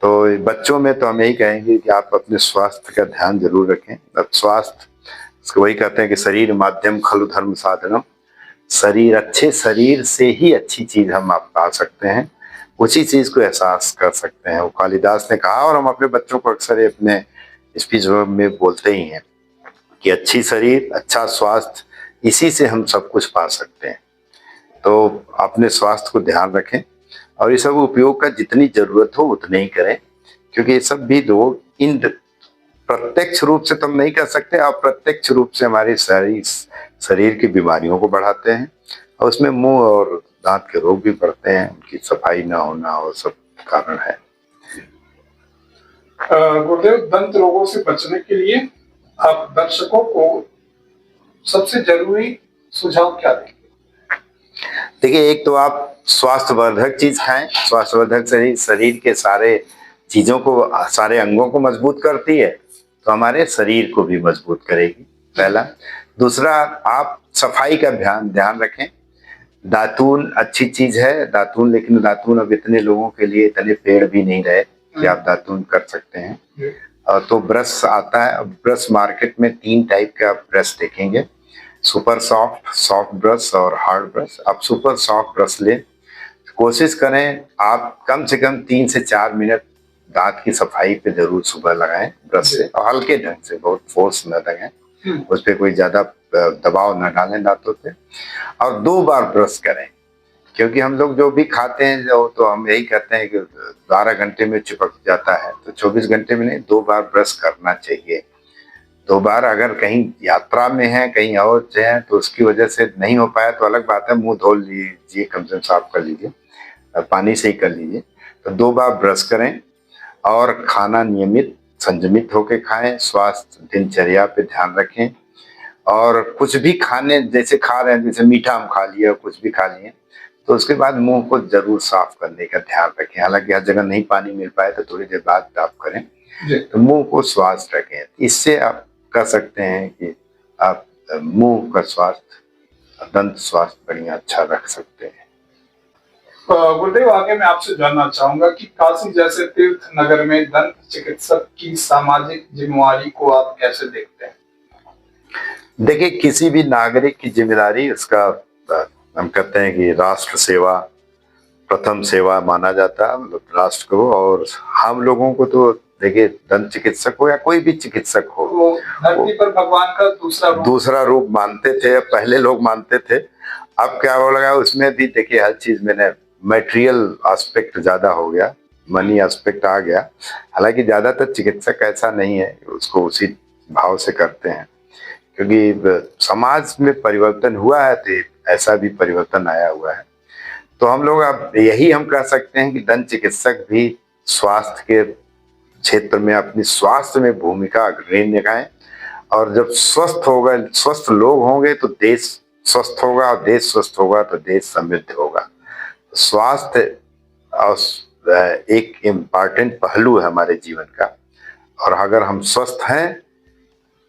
तो बच्चों में तो हम यही कहेंगे कि आप अपने स्वास्थ्य का ध्यान जरूर रखें। अब स्वास्थ्य, इसको वही कहते हैं कि शरीर माध्यम खलु धर्म साधनम। शरीर, अच्छे शरीर से ही अच्छी चीज हम आप पा सकते हैं, उसी चीज को एहसास कर सकते हैं। वो कालिदास ने कहा, और हम अपने बच्चों को अक्सर अपने स्पीच में बोलते ही हैं कि अच्छी शरीर, अच्छा स्वास्थ्य, इसी से हम सब कुछ पा सकते हैं। तो अपने स्वास्थ्य को ध्यान रखें और ये सब उपयोग का जितनी जरूरत हो उतने ही करें, क्योंकि ये सब भी लोग इन प्रत्यक्ष रूप से तो हम नहीं कर सकते, अप्रत्यक्ष रूप से हमारे शरीर की बीमारियों को बढ़ाते हैं, और उसमें मुंह और दांत के रोग भी बढ़ते हैं, उनकी सफाई ना होना और सब कारण है। गुरुदेव, दंत रोगों से बचने के लिए आप दर्शकों को सबसे जरूरी सुझाव क्या देंगे? देखिए, एक तो आप स्वास्थ्यवर्धक चीज खाएं। स्वास्थ्यवर्धक शरीर के सारे चीजों को, सारे अंगों को मजबूत करती है, तो हमारे शरीर को भी मजबूत करेगी, पहला। दूसरा, आप सफाई का ध्यान रखें। दातून अच्छी चीज है, दातून, लेकिन दातून अब इतने लोगों के लिए इतने पेड़ भी नहीं रहे कि आप दातून कर सकते हैं। और तो ब्रश आता है। ब्रश मार्केट में 3 टाइप का ब्रश देखेंगे, सुपर सॉफ्ट, सॉफ्ट ब्रश और हार्ड ब्रश। आप सुपर सॉफ्ट ब्रश लें। कोशिश करें आप कम से कम 3 से 4 मिनट दांत की सफाई पे जरूर सुबह लगाएं ब्रश से, और हल्के ढंग से, बहुत फोर्स न लगाएं, उस पर कोई ज्यादा दबाव न डालें दांतों पे, और 2 बार ब्रश करें। क्योंकि हम लोग जो भी खाते हैं जो तो हम यही कहते हैं कि 12 घंटे में चिपक जाता है, तो 24 घंटे में नहीं, 2 बार ब्रश करना चाहिए। 2 बार अगर कहीं यात्रा में है, कहीं और है तो उसकी वजह से नहीं हो पाया तो अलग बात है, मुंह धो लीजिए, कम से कम साफ कर लीजिए, पानी से ही कर लीजिए। तो 2 बार ब्रश करें और खाना नियमित संयमित होकर खाएं, स्वास्थ्य दिनचर्या पे ध्यान रखें। और कुछ भी खाने जैसे खा रहे हैं, जैसे मीठा हम खा लिए, कुछ भी खा लिए, तो उसके बाद मुंह को जरूर साफ करने का ध्यान रखें। हालांकि हर जगह नहीं पानी मिल पाए तो थोड़ी देर बाद आप करें, तो मुंह को स्वास्थ्य रखें। इससे आप कह सकते हैं कि आप मुंह का स्वास्थ्य, दंत स्वास्थ्य बढ़िया अच्छा रख सकते हैं। गुरुदेव, आगे मैं आपसे जानना चाहूंगा कि काशी जैसे तीर्थ नगर में दंत चिकित्सक की सामाजिक जिम्मेवारी को आप कैसे देखते हैं? देखिए, किसी भी नागरिक की जिम्मेदारी उसका, हम कहते हैं कि राष्ट्र सेवा प्रथम सेवा माना जाता है, मतलब राष्ट्र को। और हम लोगों को तो देखिए, दंत चिकित्सक हो या कोई भी चिकित्सक हो, वो धरती पर भगवान का दूसरा रूप मानते थे, पहले लोग मानते थे। अब क्या हो लगा, उसमें भी देखिए हर चीज में मटेरियल एस्पेक्ट ज्यादा हो गया, मनी एस्पेक्ट आ गया। हालांकि ज्यादातर चिकित्सक ऐसा नहीं है, उसको उसी भाव से करते हैं, क्योंकि समाज में परिवर्तन हुआ है तो ऐसा भी परिवर्तन आया हुआ है। तो हम लोग अब यही हम कह सकते हैं कि दंत चिकित्सक भी स्वास्थ्य के क्षेत्र में अपनी स्वास्थ्य में भूमिका अग्रणी निभाएं। और जब स्वस्थ लोग होंगे तो देश स्वस्थ होगा, और देश स्वस्थ होगा तो देश समृद्ध होगा। स्वास्थ्य एक इम्पॉर्टेंट पहलू है हमारे जीवन का, और अगर हम स्वस्थ हैं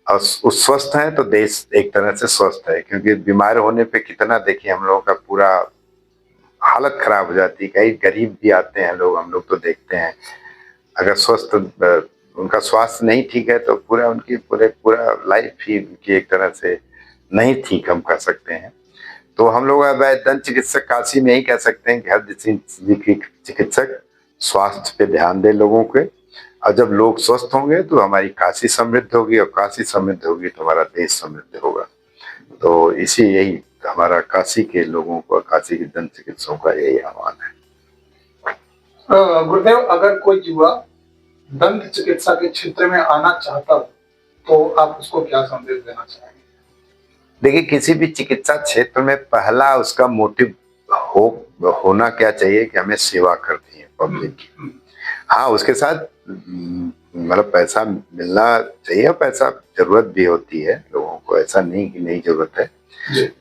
और स्वस्थ हैं तो देश एक तरह से स्वस्थ है। क्योंकि बीमार होने पे कितना देखिए हम लोगों का पूरा हालत खराब हो जाती है। कई गरीब भी आते हैं लोग, हम लोग तो देखते हैं, अगर स्वस्थ उनका स्वास्थ्य नहीं ठीक है तो पूरा लाइफ ही उनकी एक तरह से नहीं ठीक हम कह सकते हैं। तो हम लोग दंत चिकित्सक काशी में यही कह सकते हैं कि हर चिकित्सक स्वास्थ्य पे ध्यान दे लोगों के, और जब लोग स्वस्थ होंगे तो हमारी काशी समृद्ध होगी, और काशी समृद्ध होगी तो हमारा देश समृद्ध होगा। तो इसी यही हमारा काशी के लोगों को, काशी के दंत चिकित्सकों का यही आह्वान है। गुरुदेव, अगर कोई युवा दंत चिकित्सा के क्षेत्र में आना चाहता हो तो आप उसको क्या संदेश देना चाहेंगे? देखिए, किसी भी चिकित्सा क्षेत्र में पहला उसका मोटिव होना क्या चाहिए कि हमें सेवा करनी है पब्लिक की। हाँ, उसके साथ मतलब पैसा मिलना चाहिए, पैसा जरूरत भी होती है लोगों को, ऐसा नहीं कि नहीं जरूरत है,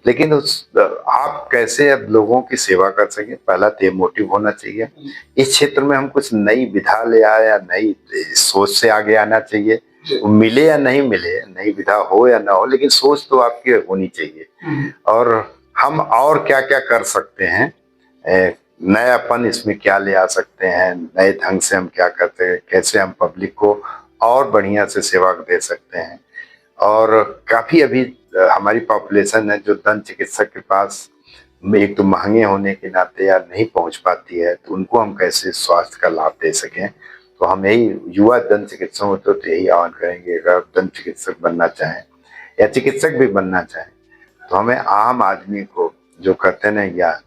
लेकिन आप कैसे अब लोगों की सेवा कर सके, पहला तो ये मोटिव होना चाहिए। इस क्षेत्र में हम कुछ नई विधा ले आए या नई सोच से आगे आना चाहिए। मिले या नहीं मिले, नई विधा हो या ना हो, लेकिन सोच तो आपकी होनी चाहिए। और हम और क्या क्या कर सकते हैं, नयापन इसमें क्या ले आ सकते हैं, नए ढंग से हम क्या करते हैं, कैसे हम पब्लिक को और बढ़िया से सेवा दे सकते हैं। और काफी अभी हमारी पॉपुलेशन है जो दंत चिकित्सक के पास एक तो महंगे होने के नाते या नहीं पहुंच पाती है, तो उनको हम कैसे स्वास्थ्य का लाभ दे सकें। तो हम यही युवा दंत चिकित्सकों को तो यही आह्वान करेंगे, अगर आप दंत चिकित्सक बनना चाहें या चिकित्सक भी बनना चाहें तो हमें आम आदमी को, जो कहते हैं ना, या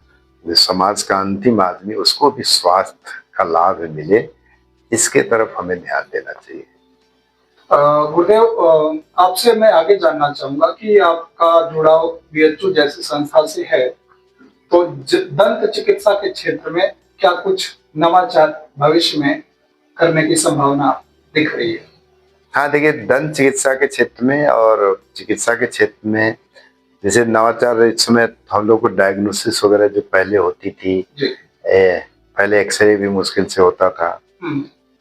समाज का अंतिम आदमी, उसको भी स्वास्थ्य का लाभ मिले, इसके तरफ हमें ध्यान देना चाहिए। गुरुदेव, आपसे मैं आगे जानना चाहूंगा कि आपका जुड़ाव बीएचयू जैसी संस्था से है, तो दंत चिकित्सा के क्षेत्र में क्या कुछ नवाचार भविष्य में करने की संभावना दिख रही है? हाँ, देखिए, दंत चिकित्सा के क्षेत्र में और चिकित्सा के क्षेत्र में जैसे नवाचार, इस समय हम लोग को डायग्नोसिस वगैरह जो पहले होती थी, पहले एक्सरे भी मुश्किल से होता था,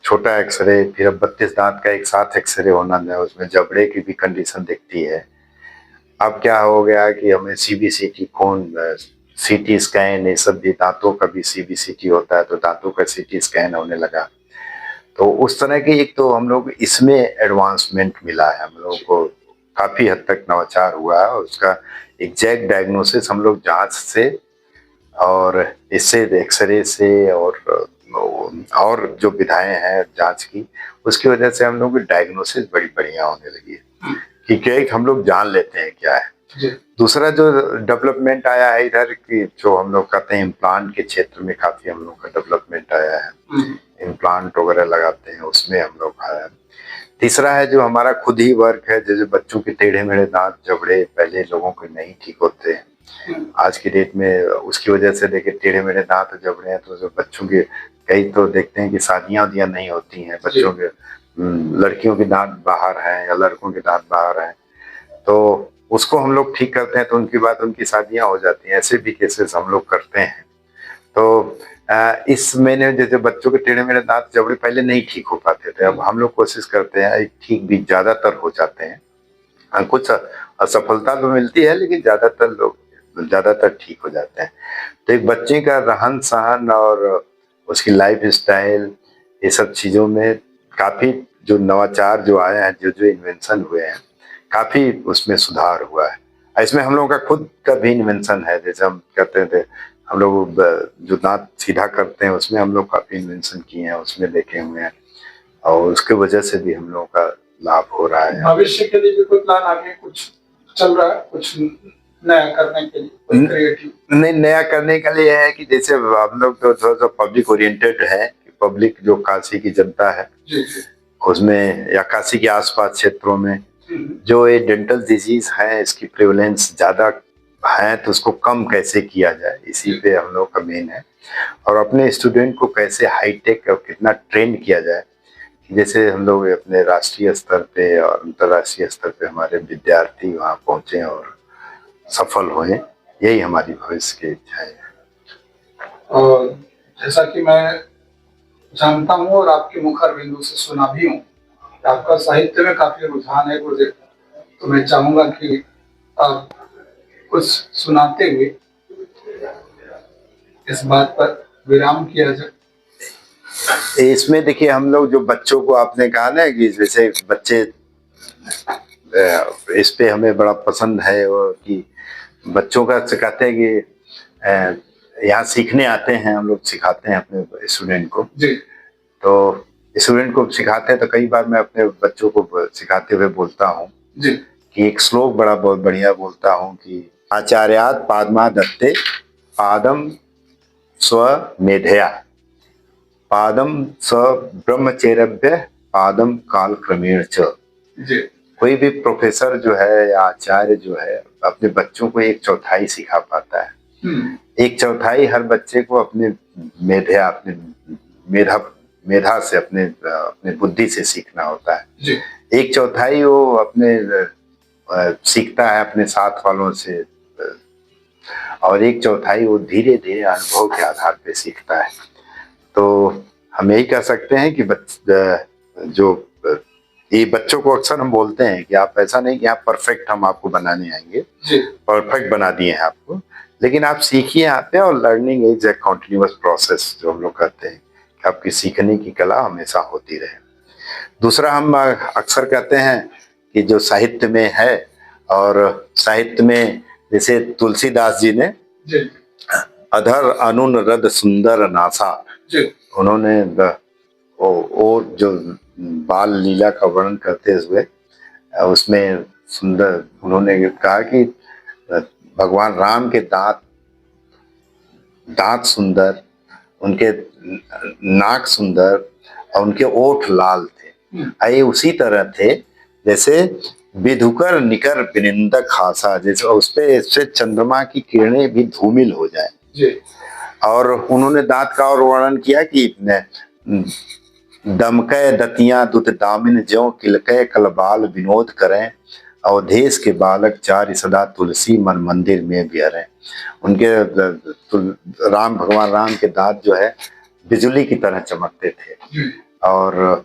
छोटा एक्सरे, फिर अब 32 दांत का एक साथ एक्सरे होना है, उसमें जबड़े की भी कंडीशन दिखती है। अब क्या हो गया कि हमें सीबीसीटी खून, सीटी स्कैन, ये सब भी, दांतों का भी सीबीसीटी होता है तो दांतों का सीटी स्कैन होने लगा। तो उस तरह की एक तो हम लोग इसमें एडवांसमेंट मिला है, हम लोगों को काफी हद तक नवाचार हुआ है। उसका एग्जैक्ट डायग्नोसिस हम लोग जांच से और इससे एक्सरे से और जो विधाएं हैं जांच की, उसकी वजह से हम लोग की डायग्नोसिस बड़ी बढ़िया होने लगी है, क्योंकि हम लोग जान लेते हैं क्या है। दूसरा जो डेवलपमेंट आया है इधर की, जो हम लोग कहते हैं इम्प्लांट के क्षेत्र में काफी हम लोग का डेवलपमेंट आया है। इम्प्लांट वगैरह लगाते हैं, उसमें हम लोग आया है। तीसरा है जो हमारा खुद ही वर्क है, जैसे बच्चों के टेढ़े मेढ़े दांत जबड़े पहले लोगों के नहीं ठीक होते हैं, आज की डेट में उसकी वजह से देखिए टेढ़े मेढ़े दांत जबड़े हैं, तो जो बच्चों के कई तो देखते हैं कि शादियां उदियां नहीं होती हैं, बच्चों के लड़कियों के दांत बाहर हैं या लड़कों के दांत बाहर हैं, तो उसको हम लोग ठीक करते हैं, तो उनकी बात उनकी शादियां हो जाती हैं। ऐसे भी केसेस हम लोग करते हैं। तो इस महीने जैसे बच्चों के टेढ़े मेढ़े दांत जबड़े पहले नहीं ठीक हो पाते थे, अब हम लोग कोशिश करते हैं, ठीक भी ज्यादातर हो जाते हैं। कुछ असफलता तो मिलती है, लेकिन ज्यादातर ठीक हो जाते हैं। तो एक बच्चे का रहन सहन और उसकी लाइफ स्टाइल, ये सब चीजों में काफी जो नवाचार जो आए हैं, जो इन्वेंशन हुए हैं, काफी उसमें सुधार हुआ है। इसमें हम लोगों का खुद का भी इन्वेंशन है। जैसे हम कहते थे, हम लोग जो दांत सीधा करते हैं उसमें हम लोग काफी इन्वेंशन किए हैं, उसमें देखे हुए हैं, और उसके वजह से भी हम लोगों का लाभ हो रहा है। भविष्य के लिए भी कोई प्लान आगे कुछ चल रहा है, कुछ नया करने के लिए, क्रिएटिव? नहीं, नया करने के लिए है कि जैसे हम लोग तो थोड़ा सा पब्लिक ओरिएंटेड है, पब्लिक जो काशी की जनता है उसमें या काशी के आसपास क्षेत्रों में जो ये डेंटल डिजीज है, इसकी प्रेवलेंस ज्यादा है, तो उसको कम कैसे किया जाए, इसी पे हम लोग का मेन है। और अपने स्टूडेंट को कैसे हाईटेक और कितना ट्रेन किया जाए, जैसे हम लोग अपने राष्ट्रीय स्तर पे और अंतर्राष्ट्रीय स्तर पे हमारे विद्यार्थी वहाँ पहुंचे और सफल हुए, यही हमारी भविष्य की इच्छा है। और जैसा कि मैं जानता हूँ और आपके मुखर बिंदु से सुना भी हूँ, आपका साहित्य में काफी रुझान है गुरुदेव, तो मैं चाहूंगा कि आप कुछ सुनाते हुए इस बात पर विराम किया जाए। इसमें देखिए, हम लोग जो बच्चों को, आपने कहा ना कि जैसे बच्चे, इस पे हमें बड़ा पसंद है वो कि बच्चों का सिखाते हैं कि यहाँ सीखने आते हैं, हम लोग सिखाते हैं अपने स्टूडेंट को जी। तो स्टूडेंट को सिखाते हैं, तो कई बार मैं अपने बच्चों को सिखाते हुए बोलता हूँ कि एक श्लोक बड़ा बहुत बढ़िया बोलता हूँ कि आचार्यात् पादमा दत्ते पादम स्व मेधया पादम स्व ब्रह्मचर्य पादम काल क्रमेण च। कोई भी प्रोफेसर जो है या आचार्य जो है अपने बच्चों को 1/4 सिखा पाता है। 1/4 हर बच्चे को अपने मेधा से, अपने बुद्धि से सीखना होता है। 1/4 वो अपने सीखता है अपने साथ वालों से, और 1/4 वो धीरे धीरे अनुभव के आधार पे सीखता है। तो हम यही कह सकते हैं कि जो ये बच्चों को अक्सर हम बोलते हैं कि आप ऐसा नहीं कि आप परफेक्ट हम आपको बनाने आएंगे, परफेक्ट बना दिए हैं आपको, लेकिन आप सीखिए यहाँ पे, और learning is a continuous process जो हम लोग कहते हैं कि आपकी सीखने की कला हमेशा होती रहे। दूसरा, हम अक्सर कहते हैं कि जो साहित्य में है, और साहित्य में जैसे तुलसीदास जी ने अधर अनुन रद सुंदर नासा, उन्होंने वो जो बाल लीला का वर्णन करते हुए उसमें सुंदर उन्होंने कहा कि भगवान राम के दांत सुंदर, उनके नाक सुंदर और उनके ओठ लाल थे। ये उसी तरह थे जैसे विधुकर निकर विनिंदक हासा, जैसे उस पे चंद्रमा की किरणें भी धूमिल हो जाए। और उन्होंने दांत का और वर्णन किया कि दमकय दतियां दुत दामिन ज्यों किलकय कलबाल विनोद करें, अवधेश के बालक चारि सदा तुलसी मन मंदिर में बिहरें। उनके भगवान राम के दांत जो है बिजली की तरह चमकते थे, और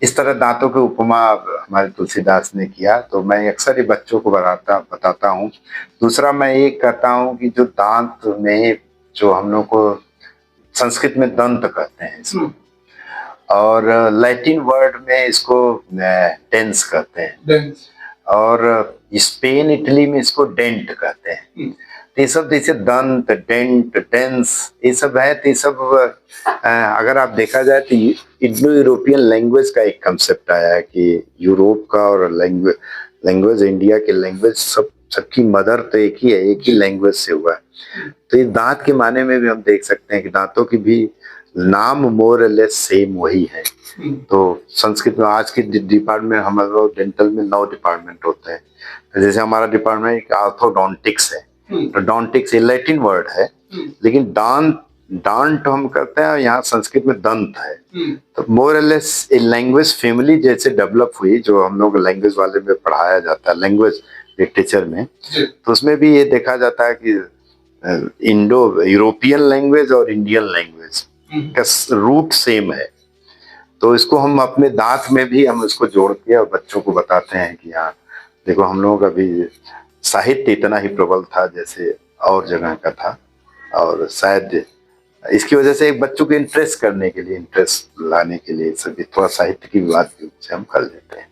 इस तरह दांतों की उपमा हमारे तुलसीदास ने किया। तो मैं अक्सर ही बच्चों को बताता हूँ। दूसरा, मैं ये कहता हूँ कि जो दांत में, जो हम लोग को संस्कृत में दंत कहते हैं इसको, और लैटिन वर्ड में इसको टेंस कहते हैं, और स्पेन इटली में इसको डेंट कहते हैं। ये सब जैसे दंत, डेंट, टेंस, ये सब है। तो ये सब अगर आप देखा जाए तो इंडो यूरोपियन लैंग्वेज का एक कंसेप्ट आया है कि यूरोप का और लैंग्वेज इंडिया के लैंग्वेज सब सबकी मदर तो एक ही है, एक ही लैंग्वेज से हुआ है। तो ये दांत के माने में भी हम देख सकते हैं कि दांतों की भी नाम मोर लेस सेम वही है। तो संस्कृत में आज के डिपार्टमेंट, हमारे लोग डेंटल में 9 डिपार्टमेंट होते हैं। जैसे हमारा डिपार्टमेंट ऑर्थोडोंटिक्स है, तो डोंटिक्स लैटिन वर्ड है, लेकिन डांट हम करते हैं, यहाँ संस्कृत में दंत है। तो more less a language family जैसे डेवलप हुई, जो हम लोग लैंग्वेज वाले में पढ़ाया जाता है, लैंग्वेज लिटरेचर में, तो उसमें भी ये देखा जाता है कि इंडो यूरोपियन लैंग्वेज और इंडियन लैंग्वेज का रूट सेम है। तो इसको हम अपने दांत में भी हम इसको जोड़ के और बच्चों को बताते हैं कि हाँ देखो, हम लोगों का भी साहित्य इतना ही प्रबल था जैसे और जगह का था, और शायद इसकी वजह से एक बच्चों को इंटरेस्ट करने के लिए, इंटरेस्ट लाने के लिए सभी थोड़ा साहित्य की बात से हम कर देते हैं।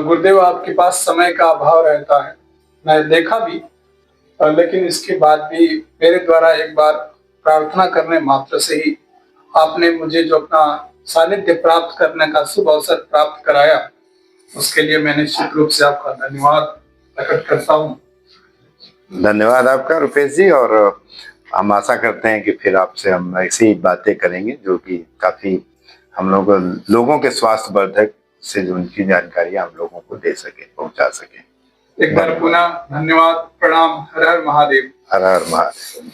गुरुदेव, आपके पास समय का अभाव रहता है, मैं देखा भी, लेकिन इसके बाद भी मेरे द्वारा एक बार प्रार्थना करने मात्र से ही आपने मुझे जो अपना सानिध्य प्राप्त करने का शुभ अवसर प्राप्त कराया, उसके लिए मैं निश्चित रूप से आपका धन्यवाद प्रकट करता हूँ। धन्यवाद आपका रुपेश जी, और हम आशा करते हैं कि फिर आपसे हम ऐसी बातें करेंगे जो कि काफी हम लोगों के स्वास्थ्य वर्धक से जो उनकी जानकारी हम लोगों को दे सके, पहुंचा सके। एक बार पुनः धन्यवाद, प्रणाम, हर हर महादेव। हर हर महादेव।